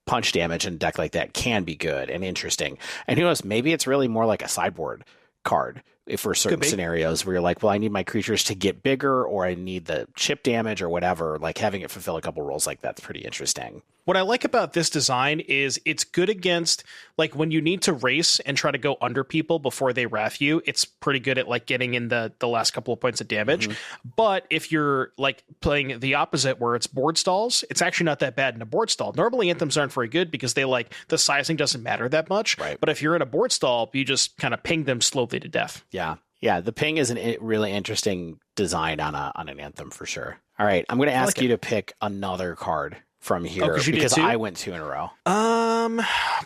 punch damage in a deck like that can be good and interesting. And who knows, maybe it's really more like a sideboard card if for certain scenarios where you're like, well, I need my creatures to get bigger, or I need the chip damage or whatever, like having it fulfill a couple roles like that's pretty interesting. What I like about this design is it's good against, like, when you need to race and try to go under people before they wrath you, it's pretty good at, like, getting in the last couple of points of damage. But if you're, like, playing the opposite where it's board stalls, it's actually not that bad in a board stall. Normally, anthems aren't very good because they, like, the sizing doesn't matter that much. Right. But if you're in a board stall, you just kind of ping them slowly to death. Yeah. Yeah, the ping is a really interesting design on an anthem for sure. All right, I'm going to ask you to pick another card from here because I went 2 in a row.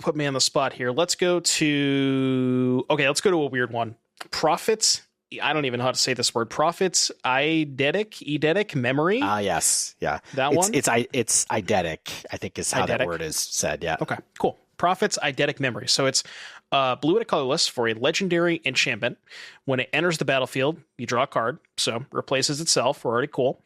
Put me on the spot here. Let's go to a weird one. Prophets. I don't even know how to say this word. Prophets. Eidetic memory. Yes. Yeah. That one. It's Eidetic, I think is how that word is said. Yeah. Okay, cool. Prophets Eidetic memory. So it's blue and a colorless for a legendary enchantment. When it enters the battlefield, you draw a card. So replaces itself. We're already cool.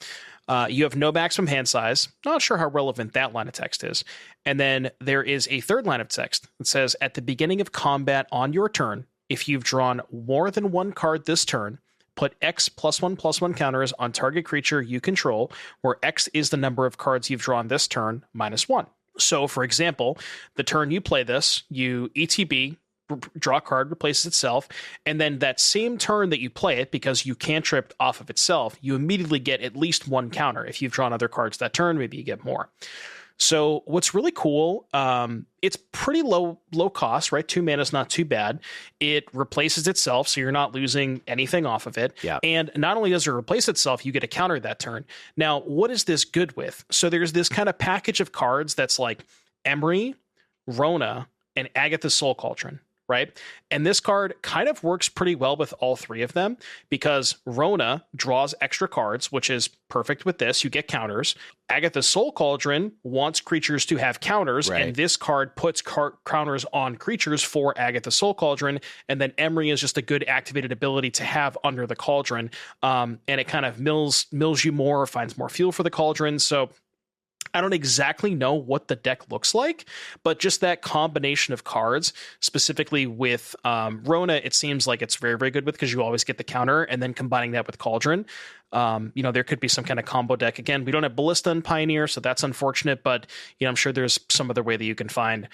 You have no maximum hand size. Not sure how relevant that line of text is. And then there is a third line of text that says, at the beginning of combat on your turn, if you've drawn more than one card this turn, put X +1/+1 counters on target creature you control, where X is the number of cards you've drawn this turn, -1. So, for example, the turn you play this, you ETB, draw a card, replaces itself, and then that same turn that you play it, because you cantrip off of itself, you immediately get at least 1 counter. If you've drawn other cards that turn, maybe you get more. So what's really cool, it's pretty low cost, right? 2 mana is not too bad. It replaces itself, so you're not losing anything off of it. Yeah. And not only does it replace itself, you get a counter that turn. Now, what is this good with? So there's this kind of package of cards that's like Emery, Rona, and Agatha's Soul Cauldron, right? And this card kind of works pretty well with all 3 of them, because Rona draws extra cards, which is perfect with this. You get counters. Agatha's Soul Cauldron wants creatures to have counters, right, and this card puts counters on creatures for Agatha's Soul Cauldron. And then Emery is just a good activated ability to have under the cauldron. And it kind of mills you more, finds more fuel for the cauldron. So I don't exactly know what the deck looks like, but just that combination of cards, specifically with Rona, it seems like it's very, very good with, because you always get the counter, and then combining that with Cauldron. There could be some kind of combo deck. Again, we don't have Ballista and Pioneer, so that's unfortunate, but I'm sure there's some other way that you can find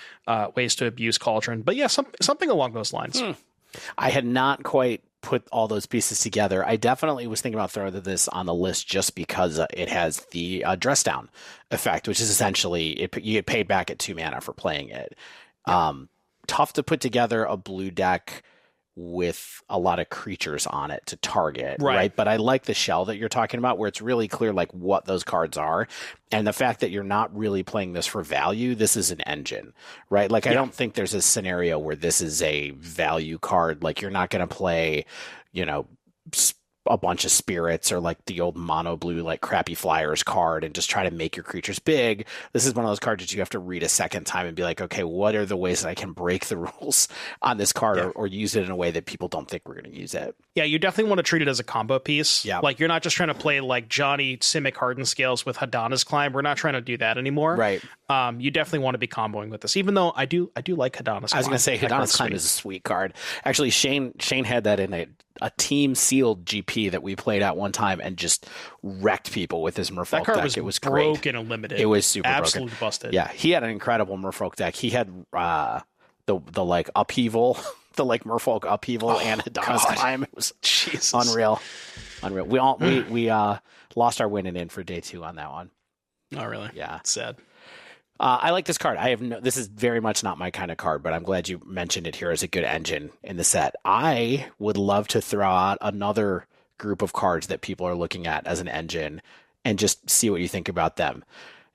ways to abuse Cauldron. But yeah, something along those lines. I had not quite put all those pieces together. I definitely was thinking about throwing this on the list just because it has the dress down effect, which is essentially you get paid back at 2 mana for playing it. Yeah. Tough to put together a blue deck with a lot of creatures on it to target, right? But I like the shell that you're talking about, where it's really clear like what those cards are, and the fact that you're not really playing this for value. This is an engine, right? Like, I don't think there's a scenario where this is a value card. Like, you're not going to play, a bunch of spirits or like the old mono blue, like crappy flyers card and just try to make your creatures big. This is one of those cards that you have to read a second time and be like, okay, what are the ways that I can break the rules on this card or use it in a way that people don't think we're going to use it? Yeah, you definitely want to treat it as a combo piece. Yeah. Like, you're not just trying to play like Johnny Simic Hardened Scales with Hadana's Climb. We're not trying to do that anymore. Right. You definitely want to be comboing with this, even though I do like Hadana's Climb. I was going to say Hadana's Climb is a sweet card. Actually, Shane had that in a team sealed GP that we played at one time and just wrecked people with his Merfolk deck. It was broken great. and limited. It was super absolutely broken. Busted. Yeah, he had an incredible Merfolk deck. He had the like upheaval, the like Merfolk upheaval and Hadana's Climb. It was unreal. We lost our win and in for day 2 on that one. Oh, really? Yeah, it's sad. I like this card. This is very much not my kind of card, but I'm glad you mentioned it here as a good engine in the set. I would love to throw out another group of cards that people are looking at as an engine and just see what you think about them.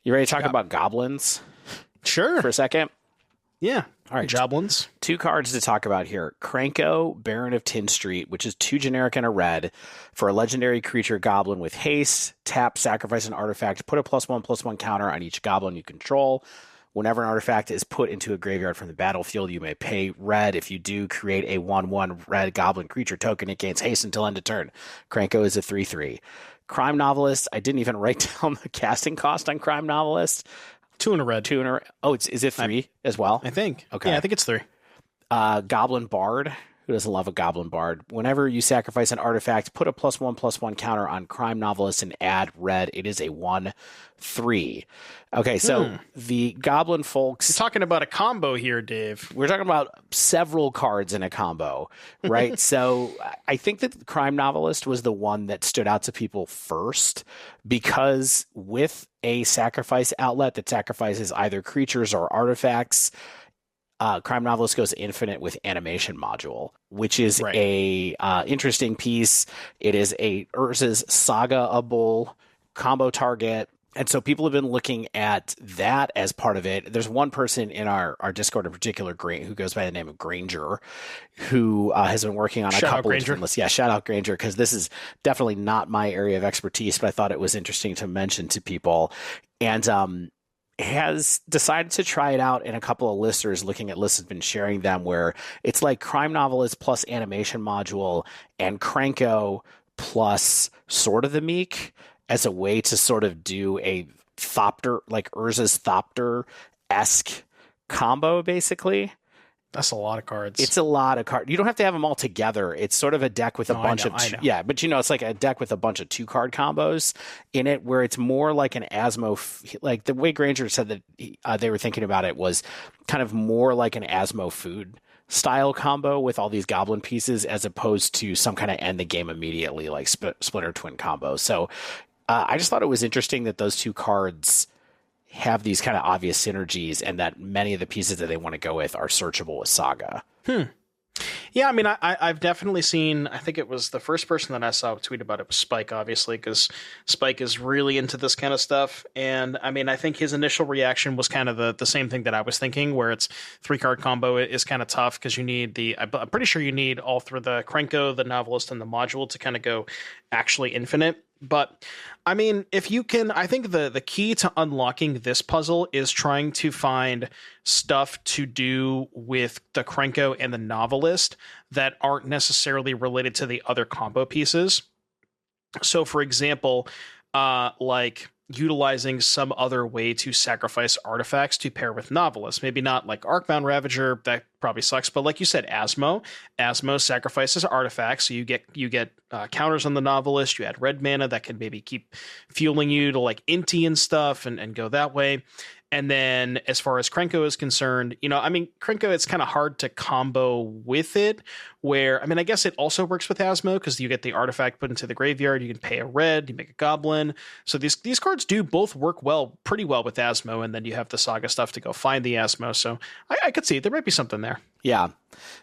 You ready to talk about goblins? Sure. For a second? Yeah. All right. Goblins. 2 cards to talk about here. Krenko, Baron of Tin Street, which is 2 generic and a red for a legendary creature goblin with haste. Tap, sacrifice an artifact, put a +1/+1 counter on each goblin you control. Whenever an artifact is put into a graveyard from the battlefield, you may pay red. If you do, create a 1/1 red goblin creature token. It gains haste until end of turn. Krenko is a 3/3. Crime Novelist. I didn't even write down the casting cost on Crime Novelist. 2 in a red. 2 in a. Oh, is it 3 as well? I think. Okay. Yeah, I think it's 3. Goblin Bard, Who doesn't love a Goblin Bard? Whenever you sacrifice an artifact, put a +1/+1 counter on Crime Novelist and add red. It is a 1/3. Okay, so the Goblin folks... You're talking about a combo here, Dave. We're talking about several cards in a combo, right? So I think that Crime Novelist was the one that stood out to people first, because with a sacrifice outlet that sacrifices either creatures or artifacts, Crime Novelist goes infinite with Animation Module, which is a interesting piece. It is a Urza's Saga-able combo target. And so people have been looking at that as part of it. There's one person in our Discord in particular, who goes by the name of Granger, who has been working on a couple of different lists. Yeah, shout out Granger, because this is definitely not my area of expertise, but I thought it was interesting to mention to people. And has decided to try it out in a couple of listers, looking at lists, has been sharing them, where it's like Crime Novelist plus Animation Module and Krenko plus Sword of the Meek, as a way to sort of do a Thopter, like Urza's Thopter-esque combo, basically. That's a lot of cards. It's a lot of cards. You don't have to have them all together. It's sort of a deck with a bunch of... Yeah, but it's like a deck with a bunch of 2-card combos in it, where it's more like an Asmo... Like the way Granger said that they were thinking about it was kind of more like an Asmo food style combo with all these goblin pieces, as opposed to some kind of end the game immediately like Splinter Twin combo. So I just thought it was interesting that those 2 cards have these kind of obvious synergies, and that many of the pieces that they want to go with are searchable with Saga. Yeah, I mean, I've definitely seen, I think it was the first person that I saw tweet about it was Spike, obviously, because Spike is really into this kind of stuff. And I mean, I think his initial reaction was kind of the same thing that I was thinking, where it's 3-card combo is kind of tough, because you need I'm pretty sure you need all through the Krenko, the Novelist, and the Module to kind of go actually infinite. But I mean, if you can, I think the key to unlocking this puzzle is trying to find stuff to do with the Krenko and the Novelist that aren't necessarily related to the other combo pieces. So, for example, like utilizing some other way to sacrifice artifacts to pair with Novelist. Maybe not like Arcbound Ravager, that probably sucks, but like you said, Asmo sacrifices artifacts, so you get counters on the Novelist. You add red mana that can maybe keep fueling you to like Inti and stuff, and go that way. And then as far as Krenko is concerned, I mean, Krenko, it's kind of hard to combo with it, where, I mean, I guess it also works with Asmo, because you get the artifact put into the graveyard, you can pay a red, you make a goblin. So these cards do both work pretty well with Asmo, and then you have the Saga stuff to go find the Asmo. So I could see there might be something there. Yeah,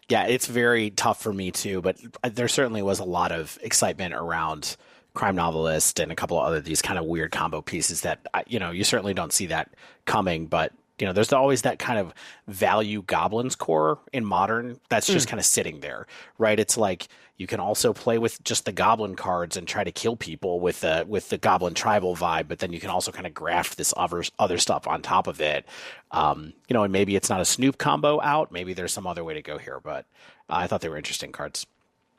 it's very tough for me too, but there certainly was a lot of excitement around Crime Novelist and a couple of other these kind of weird combo pieces that you certainly don't see that coming, but there's always that kind of value Goblins core in Modern that's just kind of sitting there, right? It's like you can also play with just the Goblin cards and try to kill people with the Goblin tribal vibe, but then you can also kind of graft this other stuff on top of it. And maybe it's not a Snoop combo out, maybe there's some other way to go here, but I thought they were interesting cards.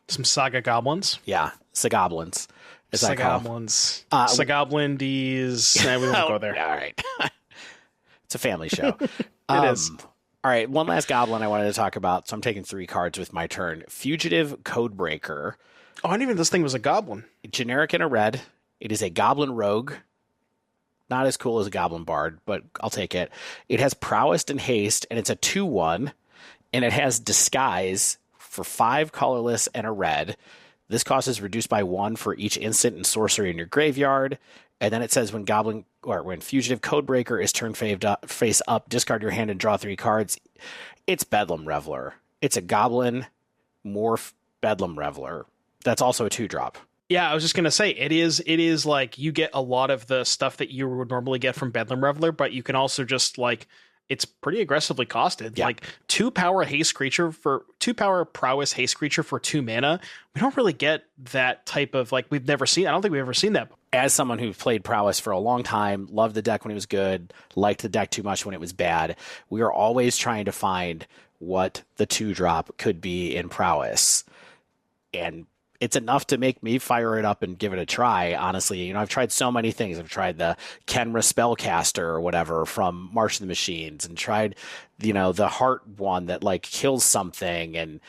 Some Saga Goblins? Yeah, Sagoblins. Sagoblins. Sagoblindies. Nah, we won't go there. All right. It's a family show. It is. All right, one last goblin I wanted to talk about. So I'm taking 3 cards with my turn. Fugitive Codebreaker. Oh, I didn't even this thing was a goblin. Generic in a red. It is a goblin rogue. Not as cool as a goblin bard, but I'll take it. It has prowess and haste, and it's a 2/1, and it has disguise for 5 colorless and a red. This cost is reduced by 1 for each instant and sorcery in your graveyard. And then it says when Fugitive Codebreaker is turned face up, discard your hand and draw 3 cards. It's Bedlam Reveler. It's a goblin morph Bedlam Reveler. That's also a 2-drop. Yeah, I was just going to say, it is like you get a lot of the stuff that you would normally get from Bedlam Reveler, but you can also just like, it's pretty aggressively costed. Yeah. Like 2 power prowess haste creature for 2 mana. We don't really get that type of, like, I don't think we've ever seen that. As someone who played prowess for a long time, loved the deck when it was good, liked the deck too much when it was bad, we are always trying to find what the 2-drop could be in prowess. And it's enough to make me fire it up and give it a try, honestly. You know, I've tried so many things. I've tried the Kenra Spellcaster or whatever from March of the Machines, and tried, you know, the Heart one that like kills something, and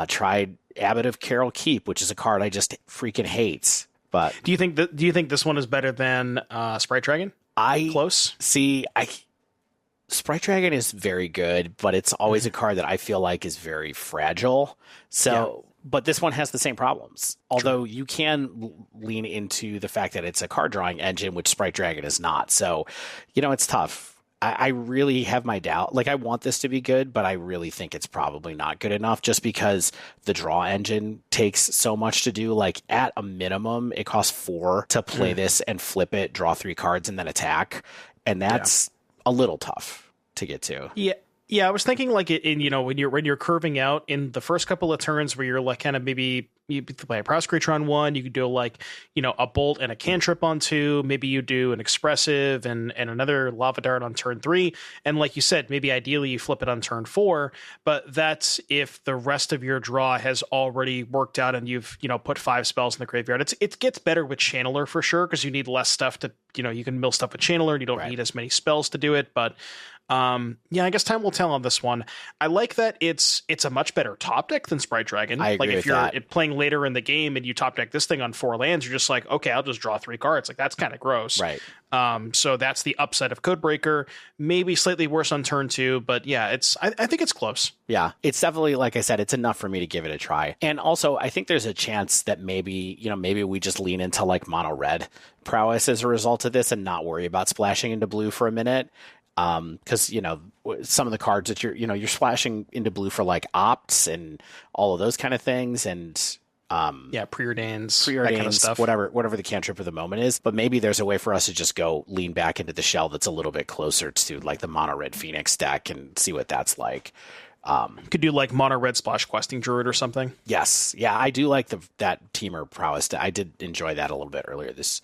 tried Abbot of Carol Keep, which is a card I just freaking hate. But do you think this one is better than Sprite Dragon? Close? Sprite Dragon is very good, but it's always a card that I feel like is very fragile. So, but this one has the same problems. Although you can lean into the fact that it's a card drawing engine, which Sprite Dragon is not. So, you know, it's tough. I really have my doubt. Like, I want this to be good, but I really think it's probably not good enough just because the draw engine takes so much to do. Like, at a minimum, it costs 4 to play this and flip it, draw 3 cards, and then attack. And that's a little tough to get to. Yeah, I was thinking like in, you know, when you're curving out in the first couple of turns where you're like kind of maybe you play a Proust Creature on 1, you could do like, you know, a Bolt and a Cantrip on 2, maybe you do an Expressive and another Lava Dart on turn 3, and like you said, maybe ideally you flip it on turn 4, but that's if the rest of your draw has already worked out and you've, you know, put 5 spells in the graveyard. It gets better with Channeler for sure, because you need less stuff to, you know, you can mill stuff with Channeler and you don't need as many spells to do it, but I guess time will tell on this one. I like that it's a much better top deck than Sprite Dragon. I agree like if with you're that. playing later in the game and you top deck this thing on 4 lands, you're just like, okay, I'll just draw 3 cards. Like, that's kind of gross. Right. So that's the upside of Codebreaker. Maybe slightly worse on turn 2, but yeah, I think it's close. Yeah, it's definitely, like I said, it's enough for me to give it a try. And also, I think there's a chance that maybe we just lean into like mono red prowess as a result of this and not worry about splashing into blue for a minute. Because, you know, some of the cards that you're splashing into blue for like opts and all of those kind of things, and preordains, that kind of stuff, whatever the cantrip of the moment is. But maybe there's a way for us to just go lean back into the shell that's a little bit closer to like the mono red Phoenix deck and see what that's like. Could do like mono red Splash Questing Druid or something. Yes, yeah, I do like that Teamer prowess. I did enjoy that a little bit earlier this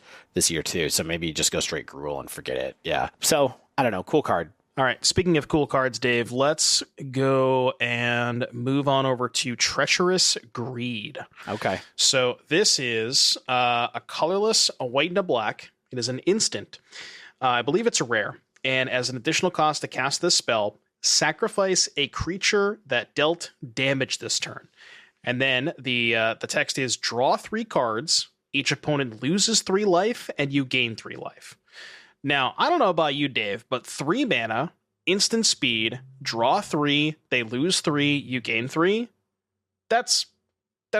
year too. So maybe just go straight Gruul and forget it. Yeah. So I don't know, cool card. All right, speaking of cool cards, Dave, let's go and move on over to Treacherous Greed. Okay. So this is a colorless, a white and a black. It is an instant. I believe it's a rare. And as an additional cost to cast this spell, sacrifice a creature that dealt damage this turn. And then the text is draw 3 cards. Each opponent loses 3 life, and you gain 3 life. Now, I don't know about you, Dave, but 3 mana, instant speed, draw 3, they lose 3, you gain 3. That's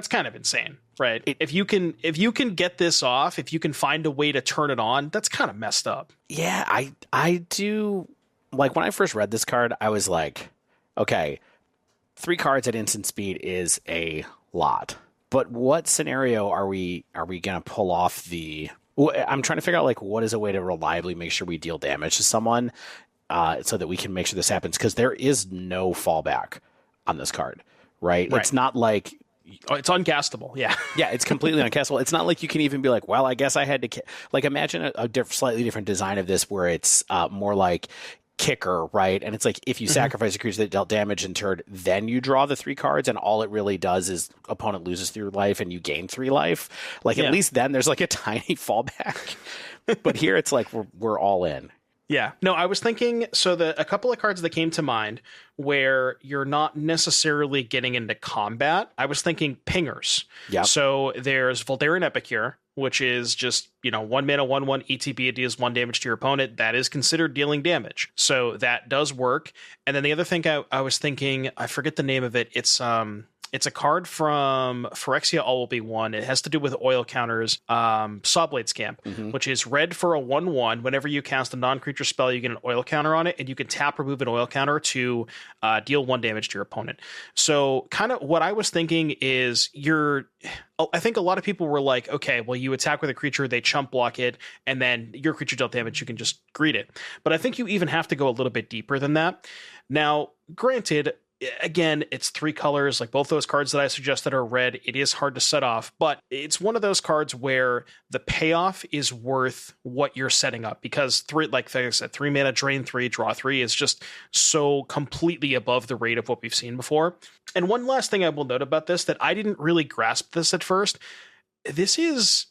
kind of insane, right? If you can get this off, if you can find a way to turn it on, that's kind of messed up. Yeah, I do. Like, when I first read this card, I was like, okay, 3 cards at instant speed is a lot. But what scenario are we going to pull off the... I'm trying to figure out, like, what is a way to reliably make sure we deal damage to someone so that we can make sure this happens, because there is no fallback on this card, right? It's not like... Oh, it's uncastable, yeah. Yeah, it's completely uncastable. It's not like you can even be like, well, I guess I had to... Like, imagine a slightly different design of this where it's more like... kicker, right? And it's like, if you sacrifice a creature that dealt damage in turn, then you draw the 3 cards, and all it really does is opponent loses 3 life and you gain 3 life. Like, at least then there's like a tiny fallback. But here it's like we're all in. Yeah. No, I was thinking, so a couple of cards that came to mind where you're not necessarily getting into combat, I was thinking pingers. Yeah. So there's Voldaren Epicure, which is just, 1 mana, 1/1 ETB, it deals 1 damage to your opponent. That is considered dealing damage. So that does work. And then the other thing I was thinking, I forget the name of it. It's a card from Phyrexia All Will Be One. It has to do with oil counters. Sawblade Scamp, which is red for a 1/1. Whenever you cast a non-creature spell, you get an oil counter on it, and you can tap remove an oil counter to deal 1 damage to your opponent. So kind of what I was thinking is I think a lot of people were like, okay, well, you attack with a creature, they chump block it, and then your creature dealt damage, you can just greet it. But I think you even have to go a little bit deeper than that. Now, granted, again, it's 3 colors. Like both those cards that I suggested are red. It is hard to set off, but it's one of those cards where the payoff is worth what you're setting up, because 3, like I said, 3 mana, drain 3, draw 3 is just so completely above the rate of what we've seen before. And one last thing I will note about this, that I didn't really grasp this at first. This is...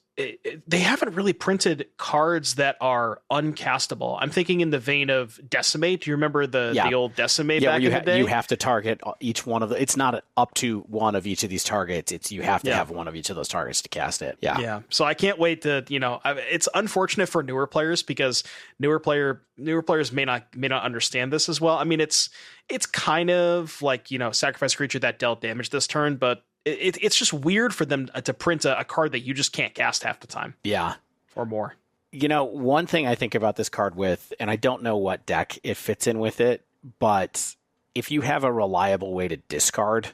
they haven't really printed cards that are uncastable. I'm thinking in the vein of Decimate. Do you remember the old Decimate back in the day? You have to target each one of the... It's not up to one of each of these targets. It's you have to have one of each of those targets to cast it. Yeah. So I can't wait to, it's unfortunate for newer players, because newer players may not understand this as well. I mean, it's kind of like, sacrifice a creature that dealt damage this turn, but it's just weird for them to print a card that you just can't cast half the time. Yeah. Or more. One thing I think about this card with, and I don't know what deck it fits in with it, but if you have a reliable way to discard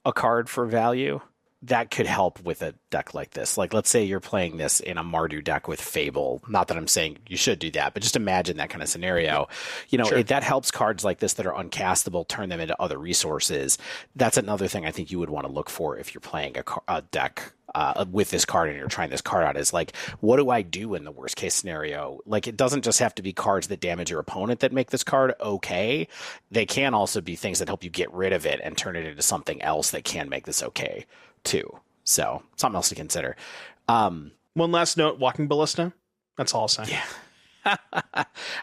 a card for value, that could help with a deck like this. Like, let's say you're playing this in a Mardu deck with Fable. Not that I'm saying you should do that, but just imagine that kind of scenario. Sure. That helps cards like this that are uncastable turn them into other resources. That's another thing I think you would want to look for if you're playing a deck with this card and you're trying this card out, is like, what do I do in the worst case scenario? Like, it doesn't just have to be cards that damage your opponent that make this card okay. They can also be things that help you get rid of it and turn it into something else that can make this okay too. So something else to consider. One last note, Walking Ballista. That's all I'll say. Yeah.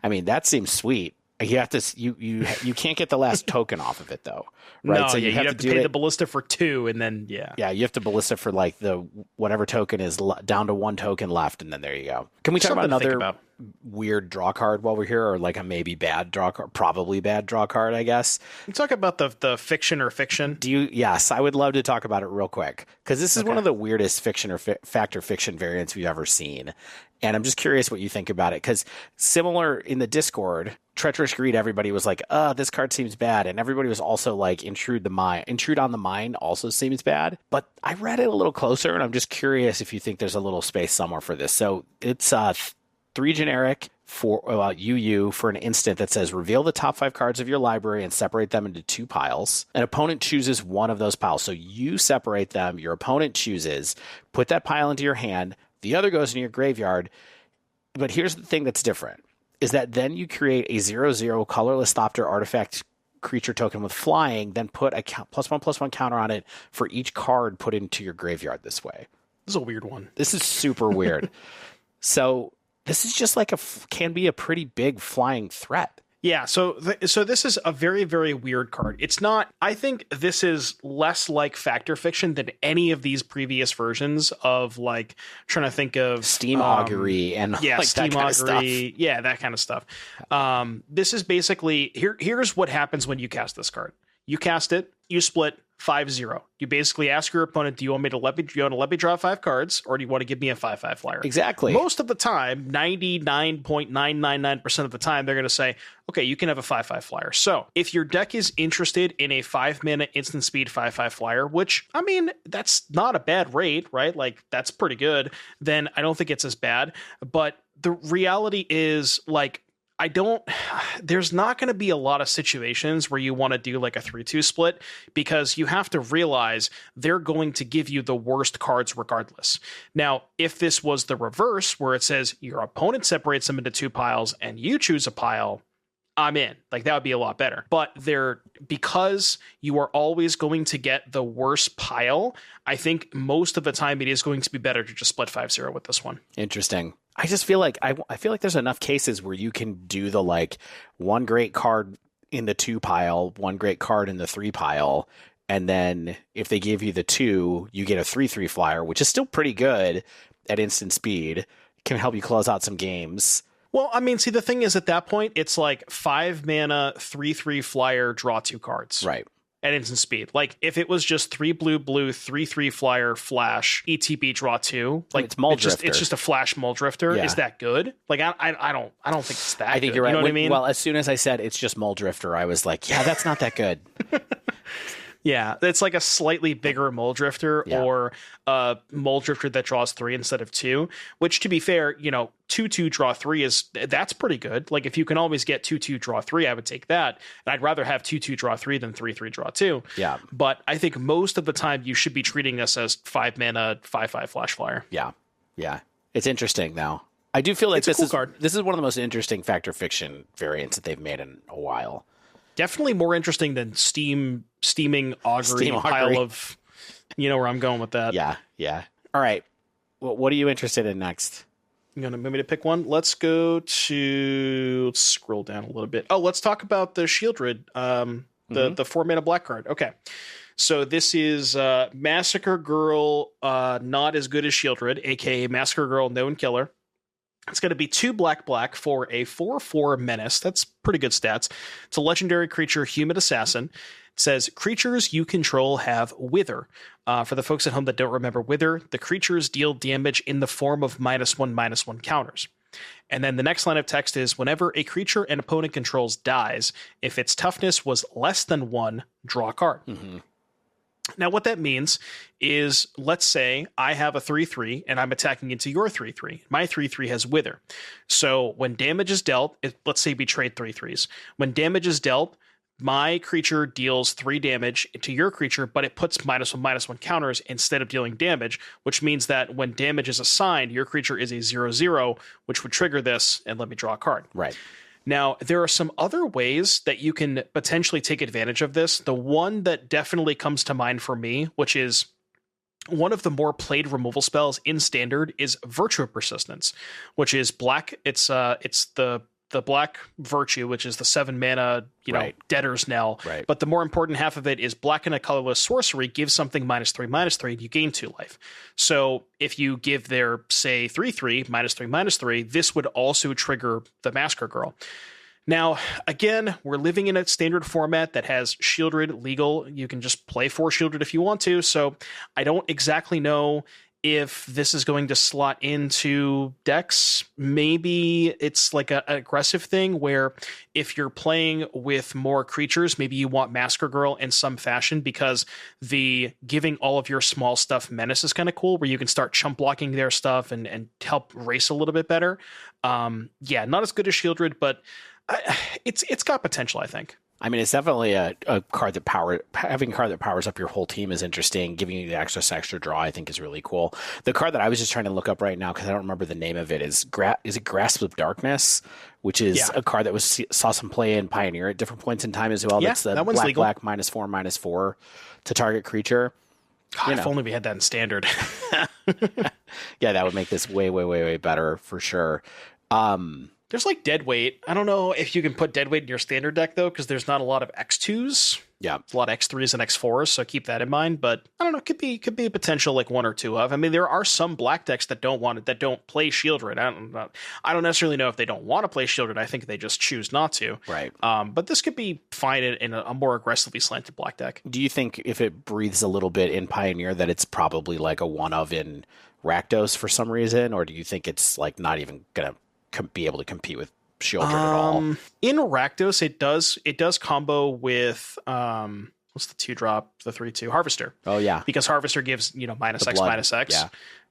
I mean, that seems sweet. You have to you can't get the last token off of it though, right? No, so you have to pay the ballista for 2, and then you have to ballista for like the whatever token is down to 1 token left, and then there you go. Can we talk about another weird draw card while we're here, or like a maybe bad draw card, probably bad draw card, I guess? You talk about the fiction or fiction. Yes, I would love to talk about it real quick, because this is one of the weirdest fiction or factor fiction variants we've ever seen. And I'm just curious what you think about it, because similar in the Discord, Treacherous Greed, everybody was like, this card seems bad. And everybody was also like, Intrude on the Mind also seems bad. But I read it a little closer, and I'm just curious if you think there's a little space somewhere for this. So it's 3 generic for UU for an instant that says, reveal the top 5 cards of your library and separate them into 2 piles. An opponent chooses one of those piles. So you separate them, your opponent chooses, put that pile into your hand, the other goes into your graveyard. But here's the thing that's different, is that then you create a 0/0 colorless Thopter artifact creature token with flying, then put a +1/+1 counter on it for each card put into your graveyard this way. This is a weird one. This is super weird. So this is just like can be a pretty big flying threat. Yeah, so this is a very, very weird card. It's not... I think this is less like Factor Fiction than any of these previous versions of, like, trying to think of... Steam Augury and like Steam that kind Augury, of stuff. Yeah, that kind of stuff. This is basically... Here's what happens when you cast this card. You cast it, you split 5-0. You basically ask your opponent, do you want me to let me draw 5 cards, or do you want to give me a 5/5 flyer? Exactly. Most of the time, 99.999% of the time, they're going to say, okay, you can have a 5/5 flyer. So if your deck is interested in a 5-mana instant speed 5/5 flyer, which, I mean, that's not a bad rate, right? Like, that's pretty good. Then I don't think it's as bad. But the reality is, like, there's not going to be a lot of situations where you want to do like a 3-2 split, because you have to realize they're going to give you the worst cards regardless. Now, if this was the reverse, where it says your opponent separates them into 2 piles and you choose a pile, I'm in. Like, that would be a lot better. But because you are always going to get the worst pile, I think most of the time it is going to be better to just split 5-0 with this one. Interesting. I just feel like I feel like there's enough cases where you can do the like 1 great card in the 2 pile, 1 great card in the 3 pile, and then if they give you the 2, you get a 3/3 flyer, which is still pretty good at instant speed. Can help you close out some games. Well, I mean, see, the thing is, at that point, it's like 5 mana, 3/3 flyer, draw 2 cards. Right. At instant speed. Like, if it was just 3 blue, 3/3 flyer, flash, ETB, draw 2, like, it's Muldrifter. It's just a flash Muldrifter. Yeah. Is that good? Like, I don't think it's that. I think good. you're right. You know what I mean? Well, as soon as I said it's just Muldrifter, I was like, yeah, that's not that good. Yeah, it's like a slightly bigger Mole Drifter or a Mole Drifter that draws 3 instead of 2, which, to be fair, 2/2 draw 3 that's pretty good. Like, if you can always get 2/2 draw 3, I would take that. And I'd rather have 2/2 draw 3 than 3/3 draw 2. Yeah. But I think most of the time you should be treating this as 5 mana, 5/5 Flash Flyer. Yeah. Yeah. It's interesting, though. I do feel like this is one of the most interesting Fact or Fiction variants that they've made in a while. Definitely more interesting than steaming augury pile of, where I'm going with that. Yeah, yeah. All right. Well, what are you interested in next? You're going to move me to pick one? Let's scroll down a little bit. Oh, let's talk about the Shieldred, the 4-mana black card. Okay. So this is Massacre Girl, not as good as Shieldred, aka Massacre Girl, Known Killer. It's going to be 2 black for a 4/4 menace. That's pretty good stats. It's a legendary creature, Human Assassin. It says, creatures you control have Wither. For the folks at home that don't remember Wither, the creatures deal damage in the form of -1/-1 counters. And then the next line of text is, whenever a creature an opponent controls dies, if its toughness was less than 1, draw a card. Mm-hmm. Now, what that means is, let's say I have a 3/3 and I'm attacking into your 3/3. My 3/3 has Wither. So when damage is dealt, let's say we trade 3/3s. When damage is dealt, my creature deals 3 damage to your creature, but it puts -1/-1 counters instead of dealing damage, which means that when damage is assigned, your creature is a 0/0, which would trigger this and let me draw a card. Right. Now, there are some other ways that you can potentially take advantage of this. The one that definitely comes to mind for me, which is one of the more played removal spells in Standard, is Virtue of Persistence, which is black. It's the black Virtue, which is the 7 mana, Debtor's Knell. Right. But the more important half of it is black and a colorless sorcery gives something -3/-3, and you gain 2 life. So if you give their, say, 3/3, -3/-3, this would also trigger the Massacre Girl. Now, again, we're living in a Standard format that has Shieldred legal. You can just play 4 Shieldred if you want to. So I don't exactly know if this is going to slot into decks. Maybe it's like an aggressive thing where if you're playing with more creatures, maybe you want Massacre Girl in some fashion, because the giving all of your small stuff menace is kind of cool, where you can start chump blocking their stuff and help race a little bit better. Not as good as Shieldred, but it's got potential, I think. I mean, it's definitely a card that having a card that powers up your whole team is interesting. Giving you the extra draw, I think, is really cool. The card that I was just trying to look up right now, because I don't remember the name of it, is it Grasp of Darkness, which is a card that saw some play in Pioneer at different points in time as well. Yeah, that's the that one's legal. black -4/-4 to target creature. God, if only we had that in Standard. Yeah, that would make this way, way, way, way better for sure. There's like Deadweight. I don't know if you can put Deadweight in your Standard deck, though, because there's not a lot of X2s. Yeah. It's a lot of X3s and X4s, so keep that in mind. But I don't know, could be a potential like 1 or 2 of. I mean, there are some black decks that don't play Shieldred. I don't necessarily know if they don't want to play Shieldred. I think they just choose not to. Right. But this could be fine in a more aggressively slanted black deck. Do you think if it breathes a little bit in Pioneer that it's probably like a one of in Rakdos for some reason? Or do you think it's like not even going to be able to compete with Shieldred at all? In Rakdos, it does combo with what's the 2-drop, the 3/2 Harvester. Oh yeah, because Harvester gives -X/-X. Yeah.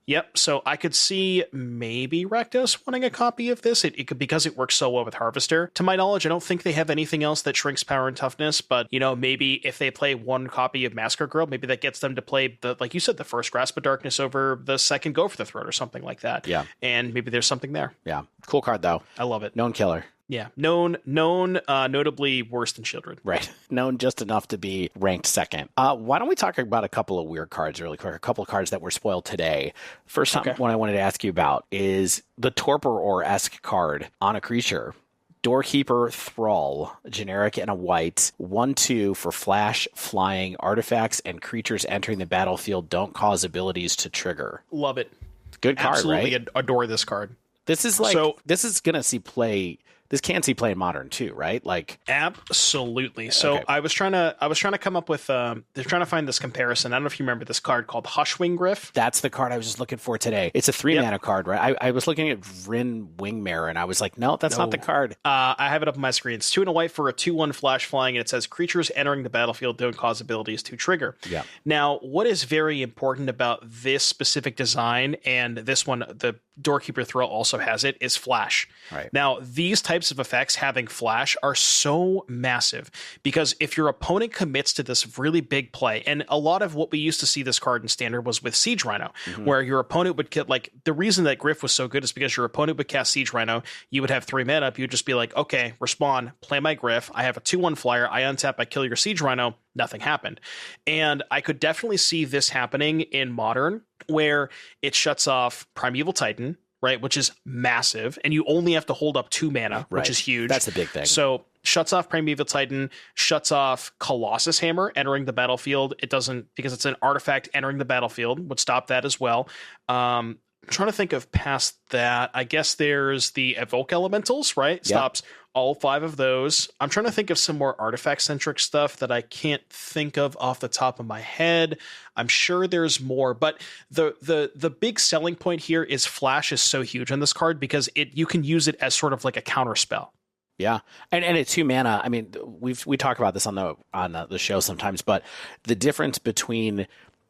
Yep. So I could see maybe Rakdos wanting a copy of this. It could, because it works so well with Harvester. To my knowledge, I don't think they have anything else that shrinks power and toughness. But maybe if they play one copy of Massacre Girl, maybe that gets them to play like you said, the first Grasp of Darkness over the second Go for the Throat or something like that. Yeah. And maybe there's something there. Yeah. Cool card though. I love it. Known killer. Yeah, known, notably worse than Shieldred. Right. Known just enough to be ranked second. Why don't we talk about a couple of weird cards really quick? A couple of cards that were spoiled today. First one I wanted to ask you about is the Torpor-esque card on a creature. Doorkeeper Thrull, generic and a white, 1/2 for flash, flying, artifacts, and creatures entering the battlefield don't cause abilities to trigger. Love it. Good card, Absolutely right? Adore this card. This is this is going to see play this can see play in Modern too, right? Like absolutely. So okay. I was trying to come up with they're trying to find this comparison. I don't know if you remember this card called Hushwing Griff. That's the card I was just looking for today. It's a 3-mana card, right? I was looking at Vryn Wingmare and I was like, no, that's not the card. I have it up on my screen. It's 2 and a white for a 2/1 flash flying, and it says creatures entering the battlefield don't cause abilities to trigger. Yeah. Now, what is very important about this specific design, and this one, the Doorkeeper Thrull also has it, is flash. Right. Now, these types of effects having flash are so massive because if your opponent commits to this really big play, and a lot of what we used to see this card in Standard was with Siege Rhino, where your opponent would get, like, the reason that Griff was so good is because your opponent would cast Siege Rhino, you would have 3 mana up, you'd just be like, okay, respond, play my Griff, I have a 2/1 flyer, I untap, I kill your Siege Rhino, nothing happened. And I could definitely see this happening in Modern, where it shuts off Primeval Titan, right, which is massive, and you only have to hold up 2 mana, which is huge. That's a big thing. So shuts off Primeval Titan, shuts off Colossus Hammer entering the battlefield. It doesn't, because it's an artifact entering the battlefield, would stop that as well. I'm trying to think of past that. I guess there's the Evoke Elementals, right? Yep. Stops all 5 of those. I'm trying to think of some more artifact-centric stuff that I can't think of off the top of my head. I'm sure there's more, but the big selling point here is flash is so huge on this card because you can use it as sort of like a counter spell. Yeah, and at 2 mana, I mean, we talk about this on the show sometimes, but the difference between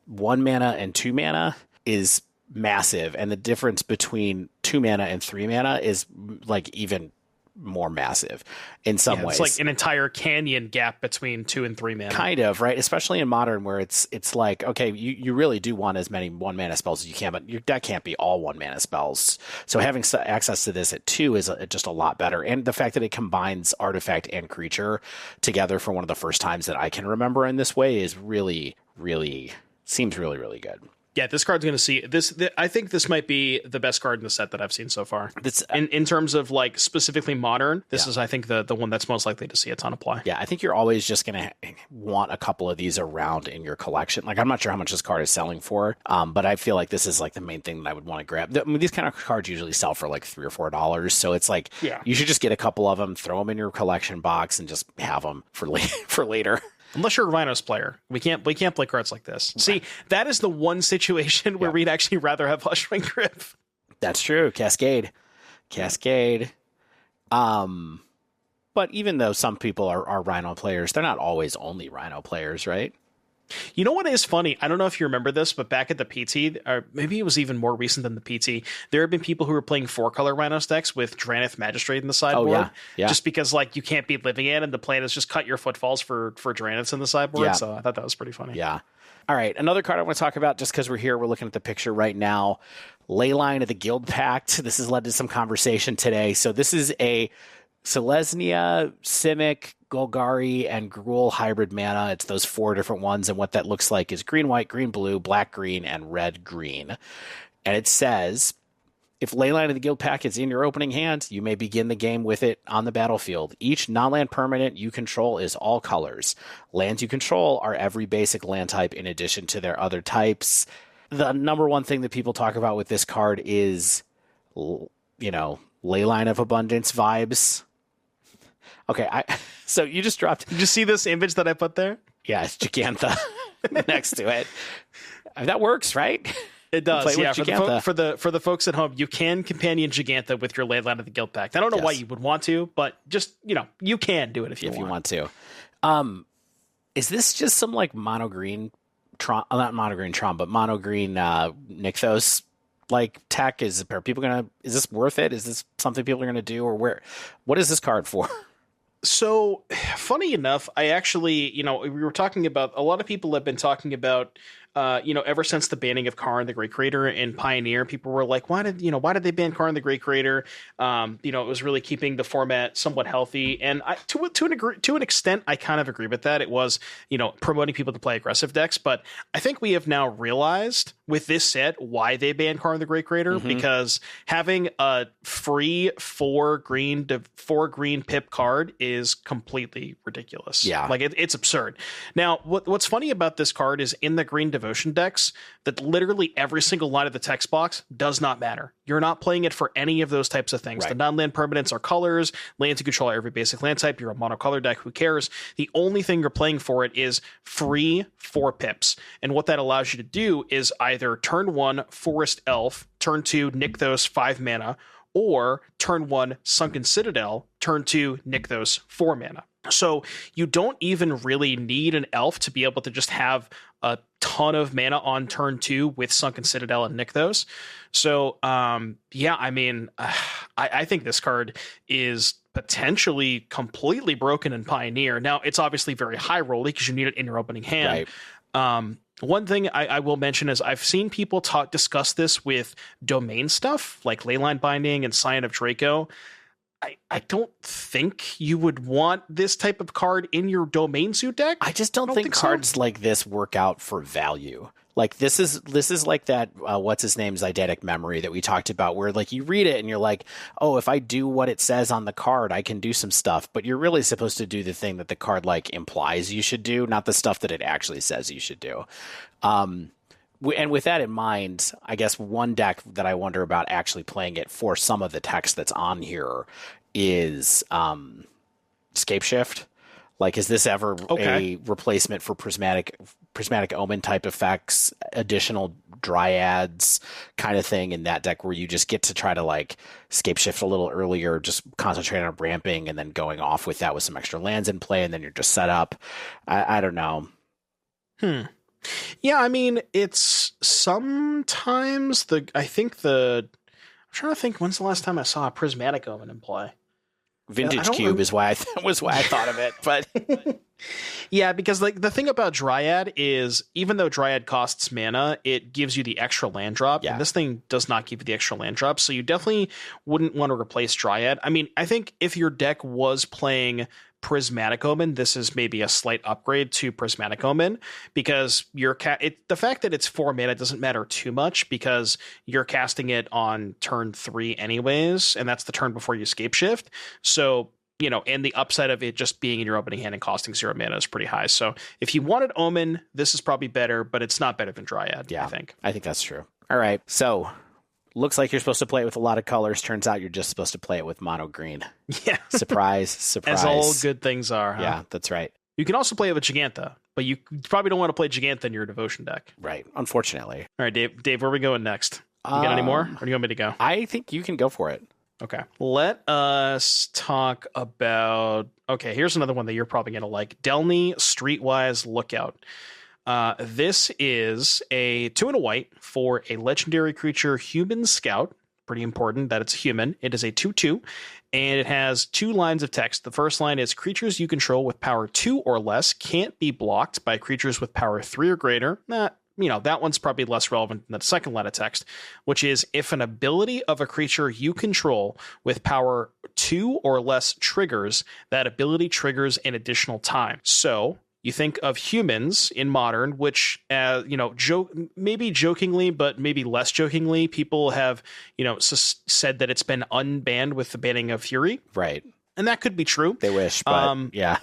1 mana and 2 mana is massive, and the difference between 2 mana and 3 mana is like even more massive in some ways. It's like an entire canyon gap between 2 and 3 mana. Kind of, right? Especially in Modern, where it's like, okay, you really do want as many 1 mana spells as you can, but your deck can't be all 1 mana spells. So having access to this at 2 is just a lot better. And the fact that it combines artifact and creature together for one of the first times that I can remember in this way is really, really, seems really, really good. Yeah, this card's going to see this. I think this might be the best card in the set that I've seen so far. In terms of like specifically Modern, this is, I think, the one that's most likely to see a ton of play. Yeah, I think you're always just going to want a couple of these around in your collection. Like, I'm not sure how much this card is selling for, but I feel like this is like the main thing that I would want to grab. I mean, these kind of cards usually sell for like $3 or $4, so it's like you should just get a couple of them, throw them in your collection box, and just have them for later. Unless you're a Rhinos player. We can't play cards like this. Right. See, that is the one situation where we'd actually rather have Hushwing Griff. That's true. Cascade. But even though some people are Rhino players, they're not always only Rhino players, right? You know what is funny? I don't know if you remember this, but back at the PT, or maybe it was even more recent than the PT, there have been people who were playing 4-color Rhinos decks with Drannith Magistrate in the sideboard. Yeah. Just because like you can't be living in, and the plan is just cut your footfalls for Dranniths in the sideboard. So I thought that was pretty funny. Yeah. All right. Another card I want to talk about, just because we're here, we're looking at the picture right now. Leyline of the Guildpact. This has led to some conversation today. So this is a Selesnya, Simic, Golgari, and Gruul hybrid mana. It's those 4 different ones, and what that looks like is green, white, green, blue, black, green, and red, green. And it says, if Leyline of the Guildpact is in your opening hand, you may begin the game with it on the battlefield. Each non-land permanent you control is all colors. Lands you control are every basic land type in addition to their other types. The number one thing that people talk about with this card is, Leyline of Abundance vibes. Okay, so you just dropped... Did you see this image that I put there? Yeah, it's Jegantha next to it. That works, right? It does, yeah. For the folks at home, you can companion Jegantha with your Leyline of the Guildpact. I don't know why you would want to, but just, you can do it if you want to. Is this just some like mono green not mono green Tron, but mono green Nykthos like tech? Are people is this worth it? Is this something people are gonna do, or what is this card for? So, funny enough, I actually, we were talking about, a lot of people have been talking about, ever since the banning of Karn the Great Creator and Pioneer, people were like, why did they ban Karn the Great Creator? It was really keeping the format somewhat healthy. And to an extent, I kind of agree with that. It was, promoting people to play aggressive decks. But I think we have now realized with this set why they banned Karn the Great Creator, because having a free 4 green pip card is completely ridiculous. Yeah. Like it's absurd. Now, what's funny about this card is in the Green Devotion, devotion decks that literally every single line of the text box does not matter. You're not playing it for any of those types of things. Right. The non-land permanents are colors, lands you control every basic land type. You're a monocolor deck, who cares? The only thing you're playing for it is free 4 pips. And what that allows you to do is either turn 1 Forest Elf, turn 2 Nykthos 5 mana, or turn 1 Sunken Citadel, turn 2 Nykthos 4 mana. So you don't even really need an elf to be able to just have a ton of mana on turn 2 with Sunken Citadel and Nykthos. So, I mean, I think this card is potentially completely broken in Pioneer. Now, it's obviously very high rolly because you need it in your opening hand. Right. One thing I will mention is I've seen people discuss this with domain stuff like Leyline Binding and Scion of Draco. I don't think you would want this type of card in your domain suit deck. I just don't think cards like this work out for value. Like this is like that what's his name's Eidetic memory that we talked about, where like you read it and you're like, oh, if I do what it says on the card, I can do some stuff. But you're really supposed to do the thing that the card like implies you should do, not the stuff that it actually says you should do. And with that in mind, I guess one deck that I wonder about actually playing it for some of the text that's on here is Scapeshift. Like, is this ever a replacement for prismatic omen type effects, additional dryads kind of thing in that deck where you just get to try to like Scapeshift a little earlier, just concentrate on ramping and then going off with that with some extra lands in play, and then you're just set up? I don't know. Yeah, I mean, it's sometimes I'm trying to think when's the last time I saw a Prismatic Omen in play. Vintage Cube is why I thought of it, but yeah, because like the thing about Dryad is even though Dryad costs mana, it gives you the extra land drop. Yeah. And this thing does not give you the extra land drop, so you definitely wouldn't want to replace Dryad. I mean, I think if your deck was playing Prismatic Omen, this is maybe a slight upgrade to Prismatic Omen, because the fact that it's 4 mana doesn't matter too much because you're casting it on turn 3 anyways, and that's the turn before you Scapeshift. So, you know, and the upside of it just being in your opening hand and costing 0 mana is pretty high. So if you wanted Omen, this is probably better, but it's not better than Dryad, yeah, I think that's true. All right, so looks like you're supposed to play it with a lot of colors. Turns out you're just supposed to play it with mono green. Yeah. Surprise. As all good things are, huh? Yeah, that's right. You can also play it with Gigantha, but you probably don't want to play Gigantha in your devotion deck. Right, unfortunately. All right, Dave, where are we going next? You got any more, or do you want me to go? I think you can go for it. Okay. Let us talk about... Okay, here's another one that you're probably going to like. Delney Streetwise Lookout. This is a 2 and a white for a legendary creature, Human Scout. Pretty important that it's human. It is a 2/2, and it has 2 lines of text. The first line is creatures you control with power 2 or less can't be blocked by creatures with power 3 or greater. That one's probably less relevant than the second line of text, which is if an ability of a creature you control with power 2 or less triggers, that ability triggers an additional time. So you think of humans in Modern, which, maybe jokingly, but maybe less jokingly, people have, said that it's been unbanned with the banning of Fury. Right. And that could be true. They wish, but yeah.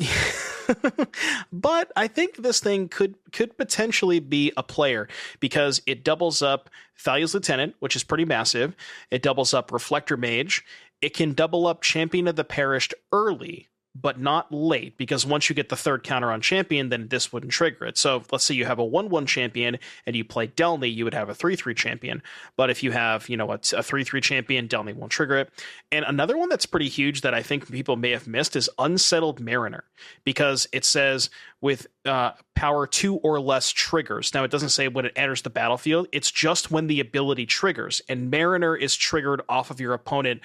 But I think this thing could potentially be a player because it doubles up Thalia's Lieutenant, which is pretty massive. It doubles up Reflector Mage. It can double up Champion of the Perished early, but not late, because once you get the third counter on champion, then this wouldn't trigger it. So let's say you have a 1/1 champion and you play Delney, you would have a 3/3 champion. But if you have, a 3/3 champion, Delney won't trigger it. And another one that's pretty huge that I think people may have missed is Unsettled Mariner, because it says with power 2 or less triggers. Now, it doesn't say when it enters the battlefield. It's just when the ability triggers. And Mariner is triggered off of your opponent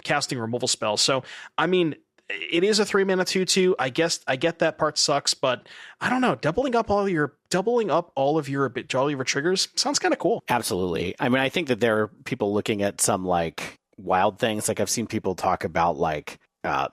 casting removal spells. So, I mean, it is a 3 mana 2/2. I guess I get that part sucks, but I don't know. Doubling up all of your triggers sounds kind of cool. Absolutely. I mean, I think that there are people looking at some like wild things. Like I've seen people talk about like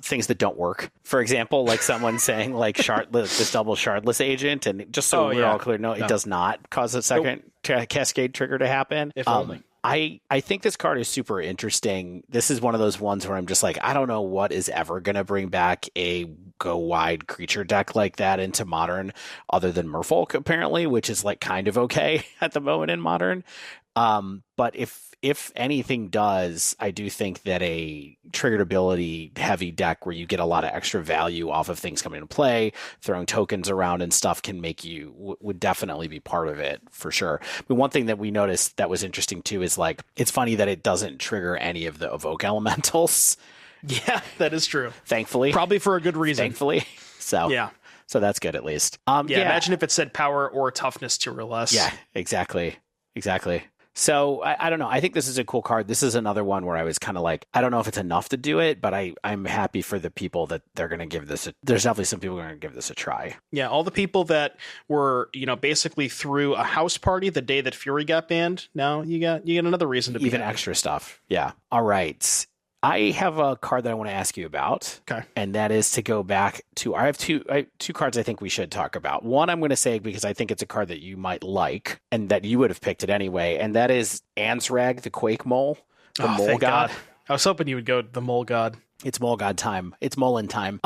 things that don't work. For example, like someone saying like this double shardless agent, and just so we're all clear, no, it does not cause a second cascade trigger to happen. If only. I think this card is super interesting. This is one of those ones where I'm just like, I don't know what is ever going to bring back a go wide creature deck like that into Modern other than Merfolk, apparently, which is like kind of okay at the moment in Modern. But if anything does, I do think that a triggered ability heavy deck where you get a lot of extra value off of things coming into play, throwing tokens around and stuff can make you would definitely be part of it for sure. But one thing that we noticed that was interesting too is like, it's funny that it doesn't trigger any of the evoke elementals. Yeah, that is true. Thankfully. Probably for a good reason. Thankfully. So yeah. So that's good at least. Imagine if it said power or toughness 2 or less. Yeah, exactly. So I don't know. I think this is a cool card. This is another one where I was kind of like, I don't know if it's enough to do it, but I'm happy for the people that they're going to give this. There's definitely some people who are going to give this a try. Yeah, all the people that were, basically threw a house party the day that Fury got banned. Now you get another reason to be even happy. Extra stuff. Yeah. All right. I have a card that I want to ask you about. Okay. And that is to go back to, I have two cards I think we should talk about. One I'm going to say because I think it's a card that you might like and that you would have picked it anyway. And that is Anzrag the Quake-Mole, the Mole thank God. God. I was hoping you would go the Mole God. It's Mole God time. It's Molin time.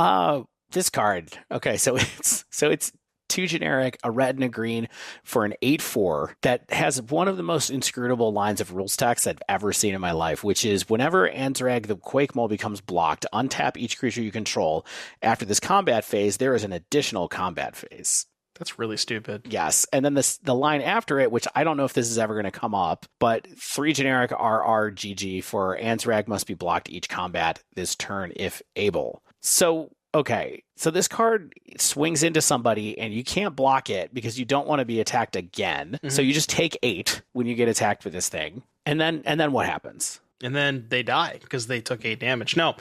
This card. Okay. So it's 2 generic, a red and a green for an 8/4 that has one of the most inscrutable lines of rules text I've ever seen in my life, which is whenever Anzrag the Quake-Mole becomes blocked, untap each creature you control. After this combat phase, there is an additional combat phase. That's really stupid. Yes. And then the line after it, which I don't know if this is ever going to come up, but 3 generic RRGG for Anzrag must be blocked each combat this turn if able. So okay, so this card swings into somebody and you can't block it because you don't want to be attacked again. Mm-hmm. So you just take 8 when you get attacked with this thing. And then what happens? And then they die because they took 8 damage. No.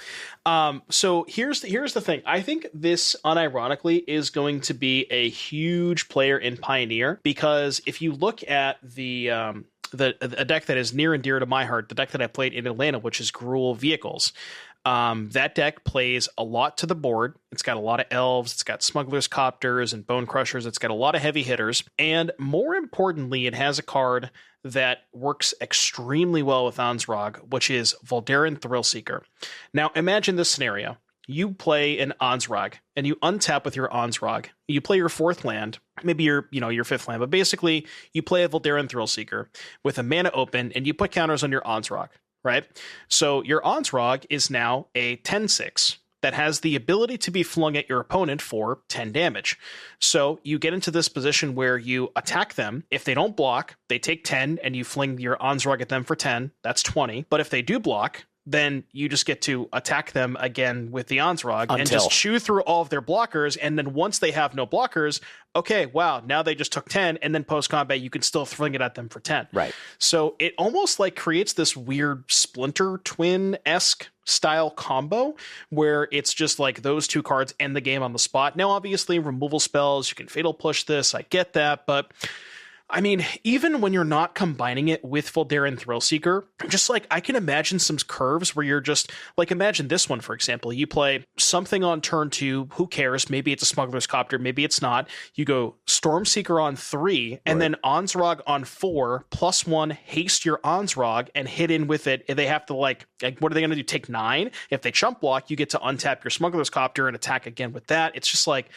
So here's the thing. I think this unironically is going to be a huge player in Pioneer, because if you look at a deck that is near and dear to my heart, the deck that I played in Atlanta, which is Gruul Vehicles. That deck plays a lot to the board. It's got a lot of elves. It's got smugglers, copters, and bone crushers. It's got a lot of heavy hitters. And more importantly, it has a card that works extremely well with Anzrag, which is Voldaren Thrillseeker. Now, imagine this scenario. You play an Anzrag, and you untap with your Anzrag. You play your 4th land, maybe your 5th land, but basically, you play a Voldaren Thrillseeker with a mana open, and you put counters on your Anzrag. Right? So your Anzrag is now a 10/6 that has the ability to be flung at your opponent for 10 damage. So you get into this position where you attack them. If they don't block, they take 10 and you fling your Anzrag at them for 10. That's 20. But if they do block, then you just get to attack them again with the Anzrag and just chew through all of their blockers. And then once they have no blockers, okay, wow, now they just took 10. And then post-combat, you can still fling it at them for 10. Right. So it almost like creates this weird Splinter Twin-esque style combo where it's just like those 2 cards end the game on the spot. Now, obviously, removal spells, you can Fatal Push this. I get that, but I mean, even when you're not combining it with Voldaren Thrillseeker, just like I can imagine some curves where you're just like, imagine this one, for example. You play something on turn 2. Who cares? Maybe it's a Smuggler's Copter. Maybe it's not. You go Stormseeker on 3 and then Anzrag on 4 +1 haste your Anzrag and hit in with it. They have to like what are they going to do? Take 9? If they chump block, you get to untap your Smuggler's Copter and attack again with that. It's just like,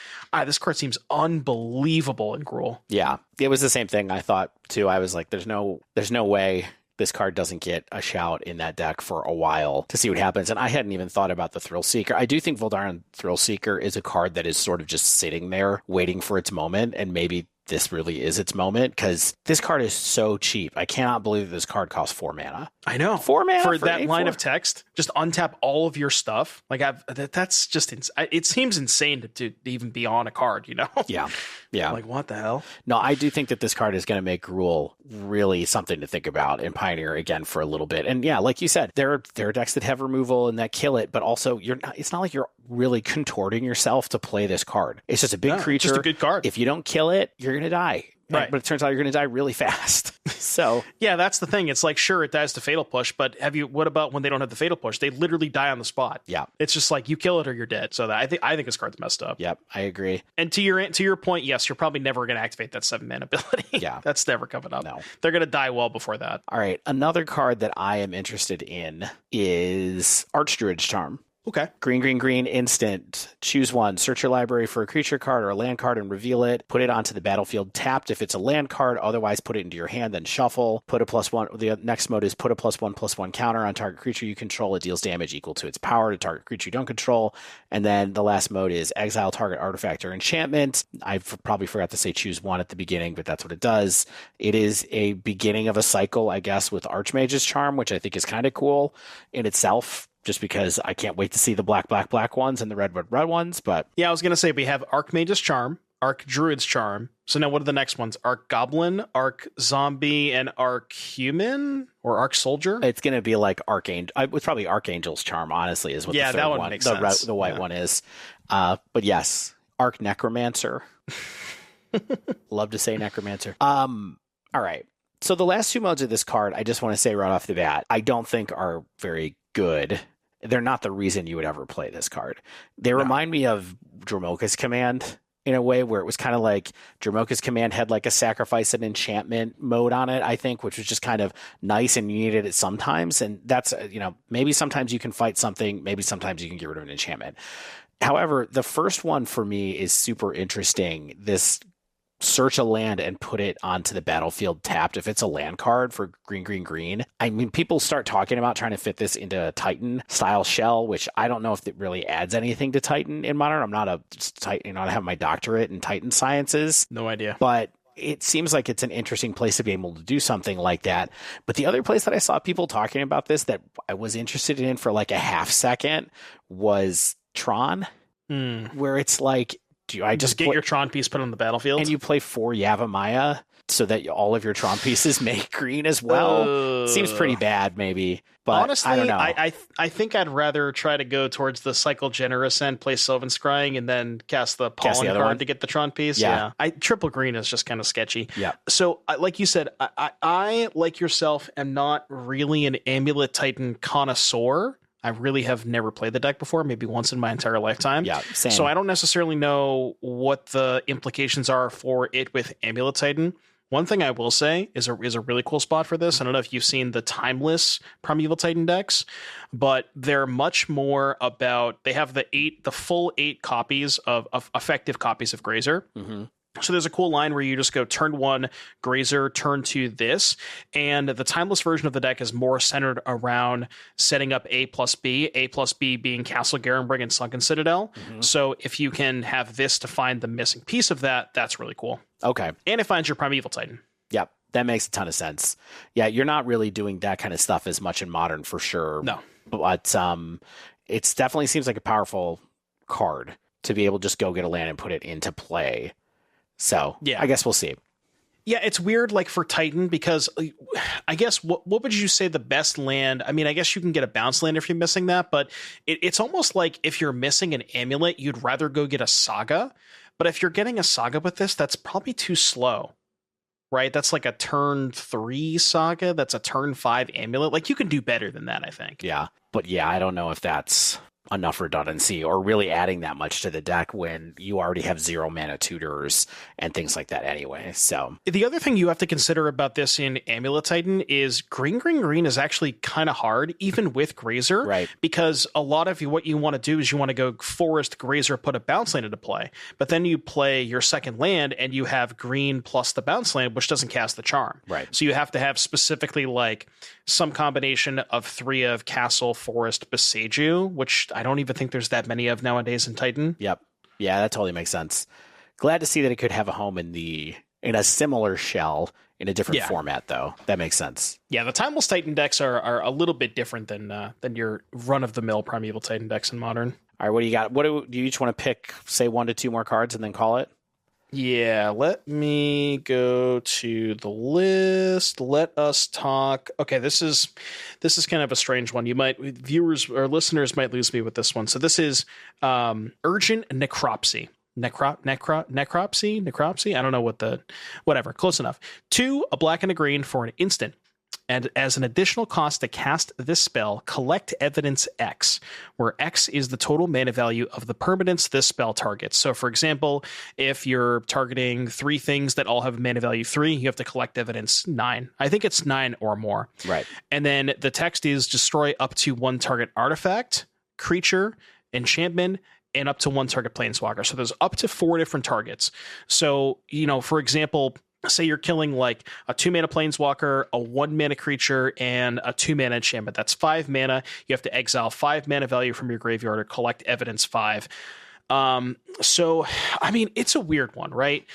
this card seems unbelievable in Gruul. Yeah, it was the same thing I thought too. I was like, there's no way this card doesn't get a shout in that deck for a while to see what happens. And I hadn't even thought about the Thrillseeker. I do think Voldaren Thrillseeker is a card that is sort of just sitting there waiting for its moment, and maybe this really is its moment, because this card is so cheap. I cannot believe that this card costs 4 mana. I know. 4 mana for that line of text. Just untap all of your stuff. Like that's just it seems insane to even be on a card, you know? Yeah. Like what the hell? No, I do think that this card is going to make Gruul really something to think about in Pioneer again for a little bit. And yeah, like you said, there are decks that have removal and that kill it, but also it's not like you're really contorting yourself to play this card. It's just a big creature. Just a good card. If you don't kill it, you're going to die. Right. But it turns out you're going to die really fast. So yeah, that's the thing. It's like, sure, it dies to Fatal Push, but what about when they don't have the Fatal Push? They literally die on the spot. Yeah. It's just like you kill it or you're dead. So I think this card's messed up. Yep, I agree. And to your point, yes, you're probably never going to activate that 7-mana ability. Yeah. That's never coming up. No. They're going to die well before that. All right. Another card that I am interested in is Archdruid's Charm. Okay. Green, green, green, instant. Choose one. Search your library for a creature card or a land card and reveal it. Put it onto the battlefield tapped if it's a land card. Otherwise, put it into your hand, then shuffle. Put a +1. The next mode is put a +1/+1 counter on target creature you control. It deals damage equal to its power to target creature you don't control. And then the last mode is exile target artifact or enchantment. I probably forgot to say choose one at the beginning, but that's what it does. It is a beginning of a cycle, I guess, with Archmage's Charm, which I think is kind of cool in itself. Just because I can't wait to see the black ones and the red ones. But yeah, I was going to say we have Archmage's Charm, Archdruid's Charm. So now what are the next ones? Archgoblin, Archzombie, and Archhuman or Archsoldier? It's going to be like Archangel. It's probably Archangel's Charm, honestly, is what the third that one makes sense. The white one is. But yes, Archnecromancer. Love to say Necromancer. All right. So the last two modes of this card, I just want to say right off the bat, I don't think are very good. They're not the reason you would ever play this card. They remind me of Dromoka's Command in a way where it was kind of like Dromoka's Command had like a sacrifice and enchantment mode on it, I think, which was just kind of nice and you needed it sometimes. And that's, maybe sometimes you can fight something, maybe sometimes you can get rid of an enchantment. However, the first one for me is super interesting. This search a land and put it onto the battlefield tapped if it's a land card for green, green, green. I mean, people start talking about trying to fit this into a Titan style shell, which I don't know if it really adds anything to Titan in Modern. I'm not a Titan, I have my doctorate in Titan sciences. No idea. But it seems like it's an interesting place to be able to do something like that. But the other place that I saw people talking about this that I was interested in for like a half second was Tron, where it's like, do I just get your Tron piece put on the battlefield? And you play 4 Yavimaya so that all of your Tron pieces make green as well? Seems pretty bad, maybe. But honestly, I don't know. I think I'd rather try to go towards the cycle generous end, play Sylvan Scrying, and then cast the Pollen card to get the Tron piece. Yeah. Triple green is just kind of sketchy. Yeah. So, like you said, I, like yourself, am not really an Amulet Titan connoisseur. I really have never played the deck before, maybe once in my entire lifetime. Yeah, same. So I don't necessarily know what the implications are for it with Amulet Titan. One thing I will say is a really cool spot for this. I don't know if you've seen the Timeless Primeval Titan decks, but they're much more about, they have the full 8 copies of effective copies of Grazer. Mm-hmm. So there's a cool line where you just go turn 1 Grazer, turn 2 this, and the Timeless version of the deck is more centered around setting up A plus B being Castle Garenbrig and Sunken Citadel. Mm-hmm. So if you can have this to find the missing piece of that, that's really cool. Okay. And it finds your Primeval Titan. Yep, that makes a ton of sense. Yeah, you're not really doing that kind of stuff as much in Modern for sure. No. But it definitely seems like a powerful card to be able to just go get a land and put it into play. So yeah, I guess we'll see. Yeah, it's weird, like for Titan, because I guess what would you say the best land? I mean, I guess you can get a bounce land if you're missing that, but it's almost like if you're missing an amulet, you'd rather go get a saga. But if you're getting a saga with this, that's probably too slow, right? That's like a turn 3 saga. That's a turn 5 amulet. Like you can do better than that, I think. Yeah, but yeah, I don't know if that's enough redundancy or really adding that much to the deck when you already have 0 mana tutors and things like that anyway. So the other thing you have to consider about this in Amulet Titan is green is actually kind of hard, even with Grazer, right? Because a lot of what you want to do is you want to go Forest Grazer, put a bounce land into play, but then you play your second land and you have green plus the bounce land, which doesn't cast the charm. Right. So you have to have specifically like some combination of 3 of Castle, Forest, Beseju, which I don't even think there's that many of nowadays in Titan. Yep. Yeah, that totally makes sense. Glad to see that it could have a home in a similar shell in a different format, though. That makes sense. Yeah, the Timeless Titan decks are a little bit different than your run-of-the-mill Primeval Titan decks in Modern. All right, what do you got? What do you each want to pick, say 1 to 2 more cards and then call it? Yeah, let me go to the list. Let us talk. Okay, this is kind of a strange one. Viewers or listeners might lose me with this one. So this is Urgent Necropsy. Necropsy? I don't know whatever. Close enough. 2, a black and a green for an instant. And as an additional cost to cast this spell, collect evidence X, where X is the total mana value of the permanents this spell targets. So, for example, if you're targeting 3 things that all have mana value 3, you have to collect evidence 9. I think it's 9 or more. Right. And then the text is destroy up to 1 target artifact. creature, enchantment, and up to 1 target planeswalker. So there's up to 4 different targets. So, for example, say you're killing like a 2-mana planeswalker, a 1-mana creature, and a 2-mana enchantment. That's 5 mana. You have to exile 5 mana value from your graveyard or collect evidence 5. So, I mean, it's a weird one, right?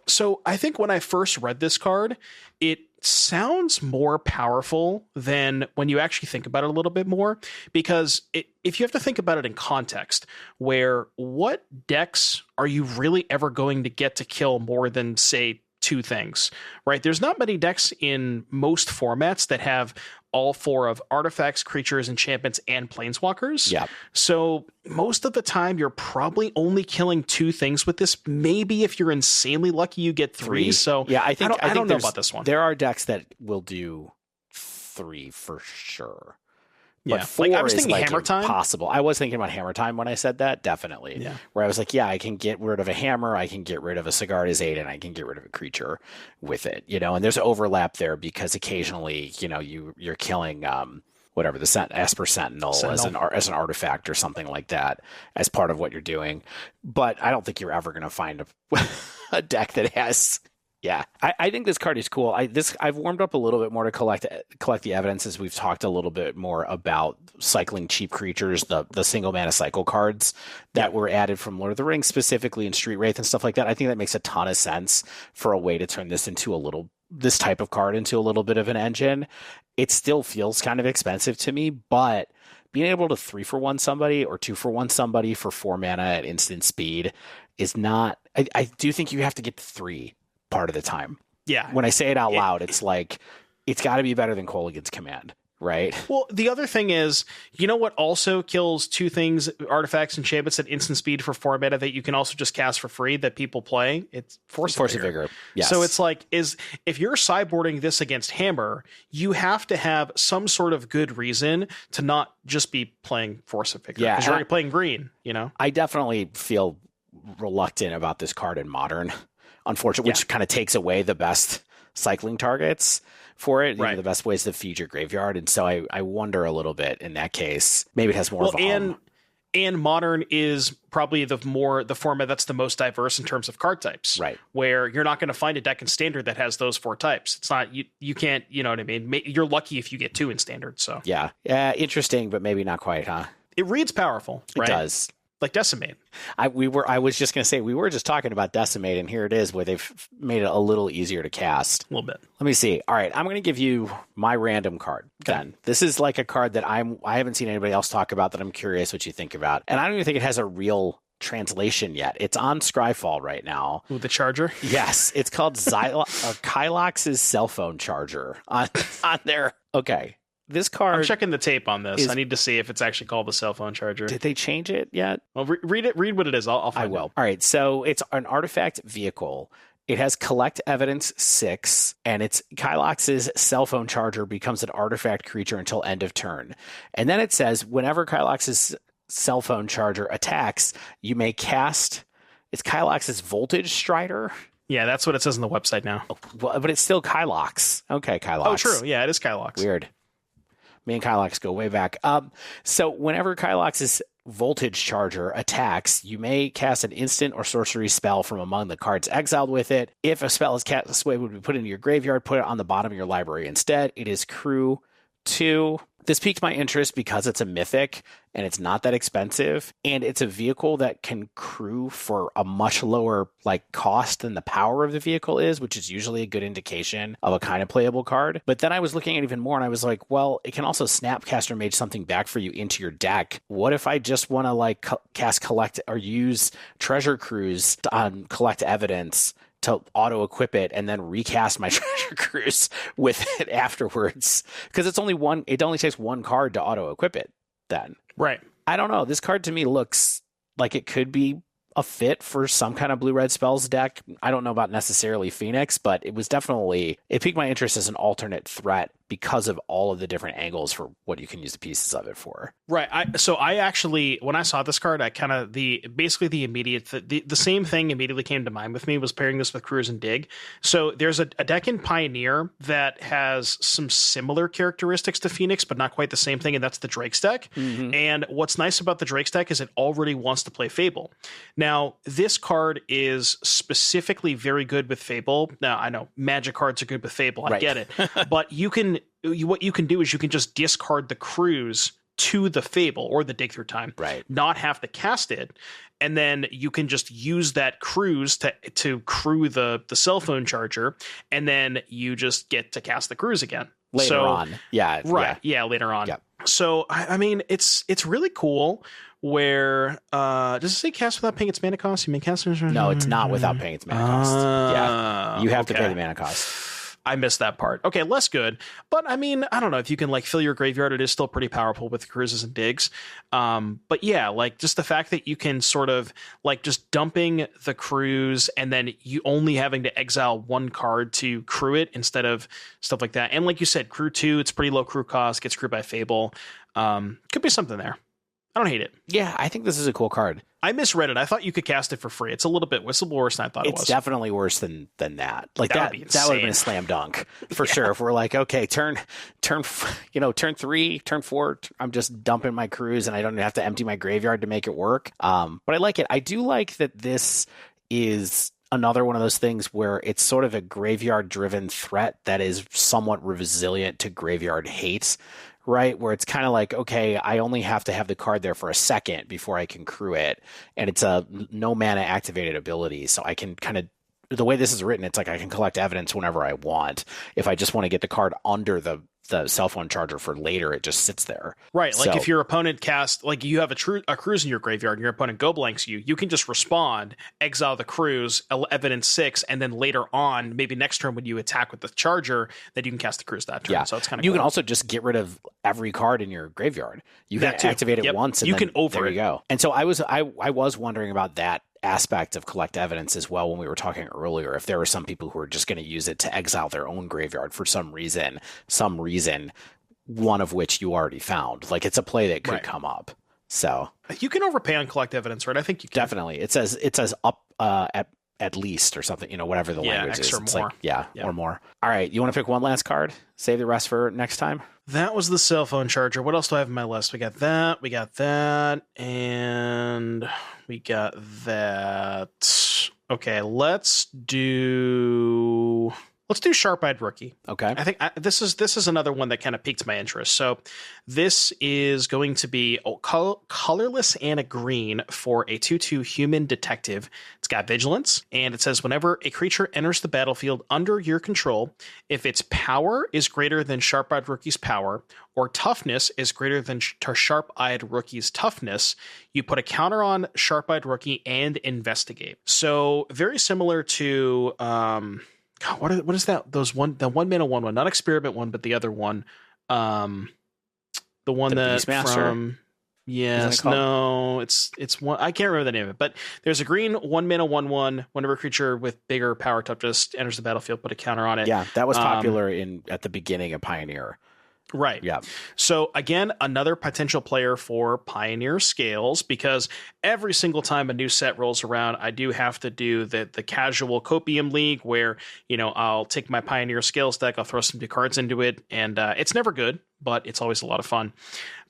So I think when I first read this card, it sounds more powerful than when you actually think about it a little bit more, because if you have to think about it in context, where what decks are you really ever going to get to kill more than, say, 2 things, right? There's not many decks in most formats that have all 4 of artifacts, creatures, enchantments, and planeswalkers. Yeah. So most of the time, you're probably only killing 2 things with this. Maybe if you're insanely lucky, you get 3. So yeah, I don't know about this one. There are decks that will do 3 for sure. But Yeah, 4 I was is thinking like Hammer Time. impossible. I was thinking about Hammer Time when I said that, definitely. Yeah. Where I was like, yeah, I can get rid of a hammer, I can get rid of a Sigarda's Aid, and I can get rid of a creature with it. And there's overlap there because occasionally, you're killing whatever the Esper Sentinel. As an artifact or something like that as part of what you're doing. But I don't think you're ever going to find a deck that has. Yeah, I think this card is cool. I've warmed up a little bit more to collect the evidence, as we've talked a little bit more about cycling cheap creatures, the single mana cycle cards that were added from Lord of the Rings, specifically in Street Wraith and stuff like that. I think that makes a ton of sense for a way to turn this type of card into a little bit of an engine. It still feels kind of expensive to me, but being able to 3-for-1 somebody or 2-for-1 somebody for 4 mana at instant speed is not. I do think you have to get to 3 part of the time. Yeah. When I say it out loud, it's like, it's got to be better than Kolaghan's Command, right? Well, the other thing is, what also kills 2 things, artifacts, enchantments at instant speed for 4 mana that you can also just cast for free that people play? It's Force of Vigor. Yes. So it's like, if you're sideboarding this against Hammer, you have to have some sort of good reason to not just be playing Force of Vigor. Yeah. Because you're already playing green, I definitely feel reluctant about this card in Modern. Unfortunately, which kind of takes away the best cycling targets for it, right. The best ways to feed your graveyard. And so I wonder a little bit in that case, maybe it has more of a home. And Modern is probably the format that's the most diverse in terms of card types, right? Where you're not going to find a deck in Standard that has those 4 types. It's not, you can't, you know what I mean? You're lucky if you get 2 in Standard. So yeah, interesting, but maybe not quite, huh? It reads powerful, right? It does. Like Decimate. I was just going to say, we were just talking about Decimate, and here it is, where they've made it a little easier to cast. A little bit. Let me see. All right, I'm going to give you my random card. Okay. Then this is like a card that I haven't seen anybody else talk about, that I'm curious what you think about, and I don't even think it has a real translation yet. It's on Scryfall right now. Ooh, the charger? Yes, it's called Kylox's cell phone charger on there. Okay. This card. I'm checking the tape on this. I need to see if it's actually called the cell phone charger. Did they change it yet? Well, read it. Read what it is. I'll find it. I will. All right. So it's an artifact vehicle. It has collect evidence 6, and it's Kylox's cell phone charger becomes an artifact creature until end of turn. And then it says, whenever Kylox's cell phone charger attacks, you may cast. It's Kylox's Voltstrider. Yeah, that's what it says on the website now. Well, but it's still Kylox. Okay, Kylox. Oh, true. Yeah, it is Kylox. Weird. Me and Kylox go way back. So whenever Kylox's Voltage Charger attacks, you may cast an instant or sorcery spell from among the cards exiled with it. If a spell is cast this way, it would be put into your graveyard, put it on the bottom of your library instead. It is crew 2. This piqued my interest because it's a mythic and it's not that expensive, and it's a vehicle that can crew for a much lower cost than the power of the vehicle is, which is usually a good indication of a kind of playable card. But then I was looking at even more, and I was like, well, it can also Snapcaster Mage something back for you into your deck. What if I just want to cast collect or use Treasure Cruise on collect evidence to auto-equip it and then recast my Treasure Cruise with it afterwards? Because it only takes 1 card to auto-equip it then. Right. I don't know. This card to me looks like it could be a fit for some kind of blue-red spells deck. I don't know about necessarily Phoenix, but it piqued my interest as an alternate threat because of all of the different angles for what you can use the pieces of it for. Right. So I actually, when I saw this card, I kind of the same thing immediately came to mind with me was pairing this with Cruise and Dig. So there's a deck in Pioneer that has some similar characteristics to Phoenix, but not quite the same thing, and that's the Drake's deck. Mm-hmm. And what's nice about the Drake's deck is it already wants to play Fable. Now, this card is specifically very good with Fable. Now, I know Magic cards are good with Fable. I get it. But what you can do is you can just discard the Cruise to the Fable or the Dig Through Time, not have to cast it, and then you can just use that Cruise to crew the cell phone charger, and then you just get to cast the Cruise again later on. Later on. So I mean, it's really cool. Where does it say cast without paying its mana cost? You mean cast? No, it's not without paying its mana cost. You have to pay the mana cost. I missed that part. Okay, less good. But I mean, I don't know if you can like fill your graveyard. It is still pretty powerful with cruises and digs. But yeah, like just the fact that you can sort of like just dumping the cruise and then you only having to exile one card to crew it instead of stuff like that. And like you said, crew 2, it's pretty low crew cost, gets crewed by Fable. Could be something there. I don't hate it. Yeah, I think this is a cool card. I misread it. I thought you could cast it for free. It's a little bit worse than I thought it was. It's definitely worse than that. Like that would have been a slam dunk for sure. If we're like, okay, turn 3, turn 4, I'm just dumping my cruise and I don't have to empty my graveyard to make it work. But I like it. I do like that this is another one of those things where it's sort of a graveyard driven threat that is somewhat resilient to graveyard hate. Right, where it's kind of like, okay, I only have to have the card there for a second before I can crew it, and it's a no mana activated ability, so I can kind of, the way this is written, it's like I can collect evidence whenever I want. If I just want to get the card under the cell phone charger for later, it just sits there. Right, like if your opponent casts, like you have a cruise in your graveyard and your opponent go blanks you can just respond, exile the cruise, evidence 6, and then later on, maybe next turn when you attack with the charger, that you can cast the cruise that turn. So it's kind of You can also just get rid of every card in your graveyard. You can activate it once and you can there you go. And so I was wondering about that aspect of collect evidence as well when we were talking earlier, if there were some people who are just going to use it to exile their own graveyard for some reason, one of which you already found. Like it's a play that could come up. So you can overpay on collect evidence, right? I think you can. Definitely. It says up at least or something, whatever the language is. It's more. Like, or more. All right, you want to pick one last card? Save the rest for next time? That was the cell phone charger. What else do I have in my list? We got that, and we got that. Okay, let's do Sharp-Eyed Rookie. Okay. I think this is another one that kind of piqued my interest. So this is going to be colorless and a green for a 2/2 human detective. It's got vigilance, and it says whenever a creature enters the battlefield under your control, if its power is greater than Sharp-Eyed Rookie's power, or toughness is greater than Sharp-Eyed Rookie's toughness, you put a counter on Sharp-Eyed Rookie and investigate. So very similar to God, what is that? The 1 mana 1/1, not Experiment one, but the other one, the one that from it's one. I can't remember the name of it, but there's a green 1 mana 1/1. Whenever a creature with bigger power toughness enters the battlefield, put a counter on it. Yeah, that was popular at the beginning of Pioneer. Right. Yeah. So again, another potential player for Pioneer Scales, because every single time a new set rolls around, I do have to do the casual Copium League where, I'll take my Pioneer Scales deck, I'll throw some new cards into it, and it's never good, but it's always a lot of fun.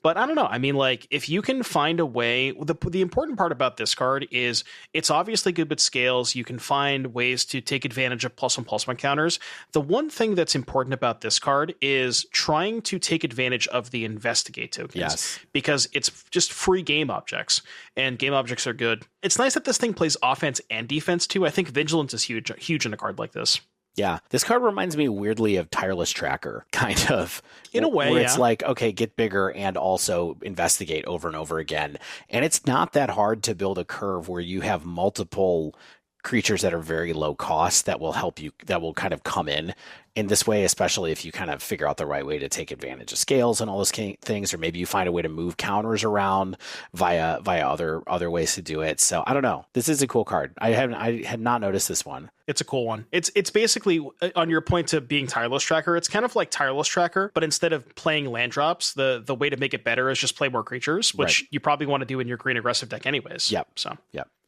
But I don't know. I mean, like, if you can find a way, the important part about this card is it's obviously good with scales. You can find ways to take advantage of +1/+1 counters. The one thing that's important about this card is trying to take advantage of the investigate tokens. Yes. Because it's just free game objects, and game objects are good. It's nice that this thing plays offense and defense too. I think Vigilance is huge in a card like this. Yeah, this card reminds me weirdly of Tireless Tracker, kind of. In a way, where it's like, okay, get bigger and also investigate over and over again. And it's not that hard to build a curve where you have multiple creatures that are very low cost that will help you, that will kind of come in in this way, especially if you kind of figure out the right way to take advantage of scales and all those things, or maybe you find a way to move counters around via other ways to do it. So I don't know. This is a cool card. I had not noticed this one. It's a cool one. It's basically, on your point to being Tireless Tracker, it's kind of like Tireless Tracker, but instead of playing land drops, the way to make it better is just play more creatures, which you probably want to do in your green aggressive deck anyways. Yep. So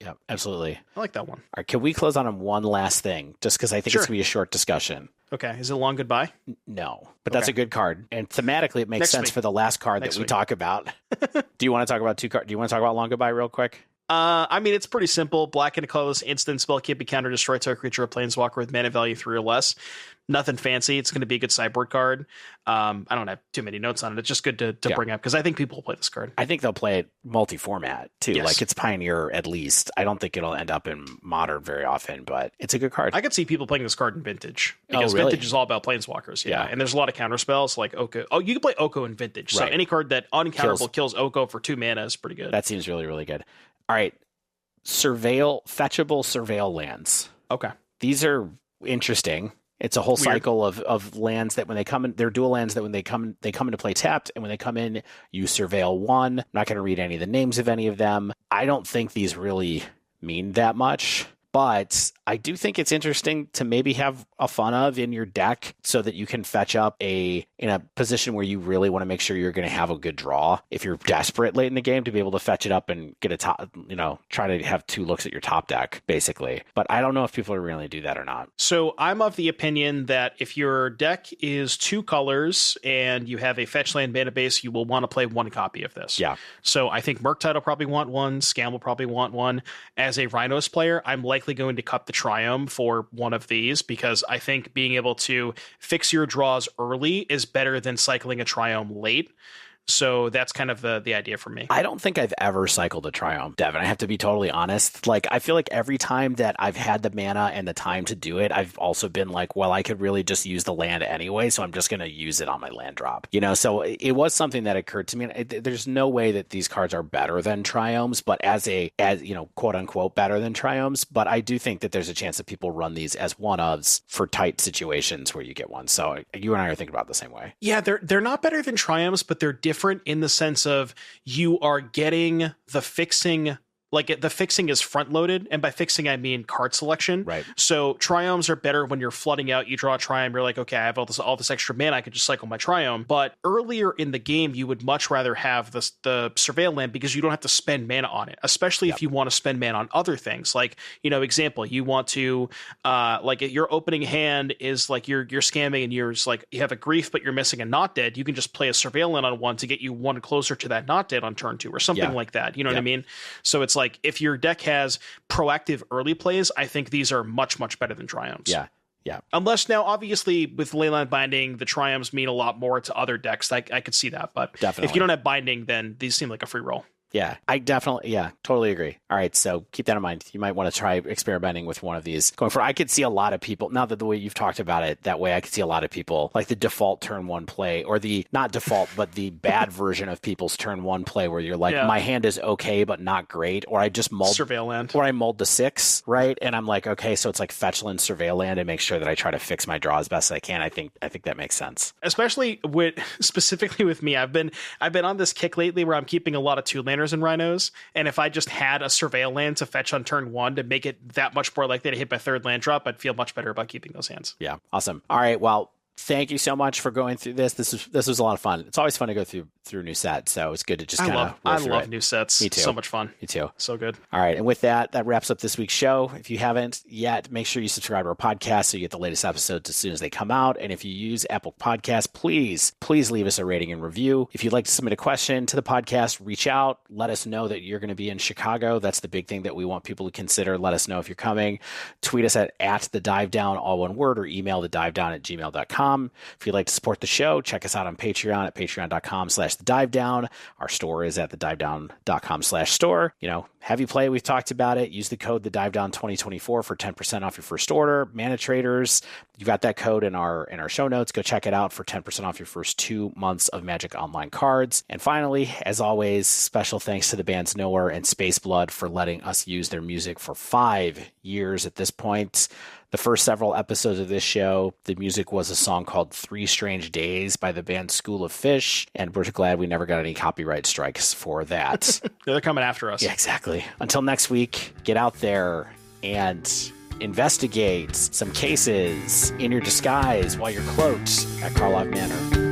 Yep, absolutely. I like that one. All right, can we close on one last thing? Just because I think it's going to be a short discussion. Okay, is it a long goodbye? No, but that's a good card. And thematically, it makes sense for the last card that we talk about. Do you want to talk about two cards? Do you want to talk about Long Goodbye real quick? I mean, it's pretty simple. Black and a colorless instant spell can't be counter destroyed to a creature or planeswalker with mana value 3 or less. Nothing fancy. It's going to be a good sideboard card. I don't have too many notes on it. It's just good to bring up because I think people will play this card. I think they'll play it multi-format too. Yes. Like it's Pioneer at least. I don't think it'll end up in Modern very often, but it's a good card. I could see people playing this card in Vintage because really? Vintage is all about planeswalkers. Yeah. And there's a lot of counter spells like Oko. Oh, you can play Oko in Vintage. So any card that uncounterable kills Oko for 2 mana is pretty good. That seems really, really good. All right. Fetchable Surveil Lands. Okay. These are interesting. It's a whole cycle of lands that when they come in, they're dual lands that when they come into play tapped, and when they come in, you surveil one. I'm not going to read any of the names of any of them. I don't think these really mean that much, but I do think it's interesting to maybe have a fun of in your deck so that you can fetch up in a position where you really want to make sure you're going to have a good draw. If you're desperate late in the game to be able to fetch it up and get a top, try to have 2 looks at your top deck, basically. But I don't know if people are really do that or not. So I'm of the opinion that if your deck is 2 colors and you have a fetch land mana base, you will want to play 1 copy of this. Yeah. So I think Murktide will probably want 1. Scam will probably want 1. As a Rhinos player, I'm likely going to cut the Triumph for one of these because I think being able to fix your draws early is better than cycling a Triumph late. So that's kind of the idea for me. I don't think I've ever cycled a Triumph, Devon. I have to be totally honest. Like, I feel like every time that I've had the mana and the time to do it, I've also been like, well, I could really just use the land anyway, so I'm just going to use it on my land drop. So it was something that occurred to me. There's no way that these cards are better than Triumphs, but as quote unquote better than Triumphs. But I do think that there's a chance that people run these as one-ofs for tight situations where you get one. So you and I are thinking about it the same way. Yeah, they're not better than Triumphs, but they're different in the sense of you are getting the fixing. Like the fixing is front loaded, and by fixing I mean card selection. Right. So Triumphs are better when you're flooding out. You draw a Triumph, you're like, okay, I have all this extra mana, I could just cycle my Triumph. But earlier in the game, you would much rather have the Surveil Land because you don't have to spend mana on it, especially if you want to spend mana on other things. Like, example, you want to your opening hand is like you're scamming and you're like you have a Grief, but you're missing a Not Dead. You can just play a Surveil Land on 1 to get you 1 closer to that Not Dead on turn 2 or something like that. You know what I mean? So it's like if your deck has proactive early plays, I think these are much, much better than Triumphs. Yeah. Unless now, obviously, with Leyline Binding, the Triumphs mean a lot more to other decks. I could see that. But definitely. If you don't have Binding, then these seem like a free roll. Yeah, I totally agree. All right, so keep that in mind. You might want to try experimenting with one of these going forward. I could see a lot of people, now that the way you've talked about it that way, I could see a lot of people like the default turn 1 play, or the not default, but the bad version of people's turn 1 play where you're like, my hand is okay, but not great, or I just mulled Surveil Land, or I mulled the 6, right? And I'm like, okay, so it's like fetch land, Surveil Land, and make sure that I try to fix my draw as best as I can. I think that makes sense. Especially specifically with me, I've been on this kick lately where I'm keeping a lot of 2-landers and Rhinos. And if I just had a Surveil Land to fetch on turn 1 to make it that much more likely to hit my 3rd land drop, I'd feel much better about keeping those hands. Yeah, awesome. All right, well, thank you so much for going through this. This was a lot of fun. It's always fun to go through a new set, so it's good to just kind of I love new sets. Me too. So much fun. Me too. So good. All right, and with that wraps up this week's show. If you haven't yet, make sure you subscribe to our podcast so you get the latest episodes as soon as they come out. And if you use Apple Podcasts, please leave us a rating and review. If you'd like to submit a question to the podcast, reach out. Let us know that you're going to be in Chicago. That's the big thing that we want people to consider. Let us know if you're coming. Tweet us at the Dive Down, all one word, or email thedivedown@gmail.com. If you'd like to support the show, check us out on Patreon at patreon.com/thedivedown. Our store is at thedivedown.com/store. have you play it. We've talked about it. Use the code TheDiveDown2024 for 10% off your first order. Mana Traders, you've got that code in our show notes. Go check it out for 10% off your first 2 months of Magic Online cards. And finally, as always, special thanks to the bands Nowhere and Space Blood for letting us use their music for 5 years at this point. The first several episodes of this show, the music was a song called 3 Strange Days by the band School of Fish, and we're glad we never got any copyright strikes for that. They're coming after us. Yeah, exactly. Until next week, get out there and investigate some cases in your disguise while you're cloaked at Karlov Manor.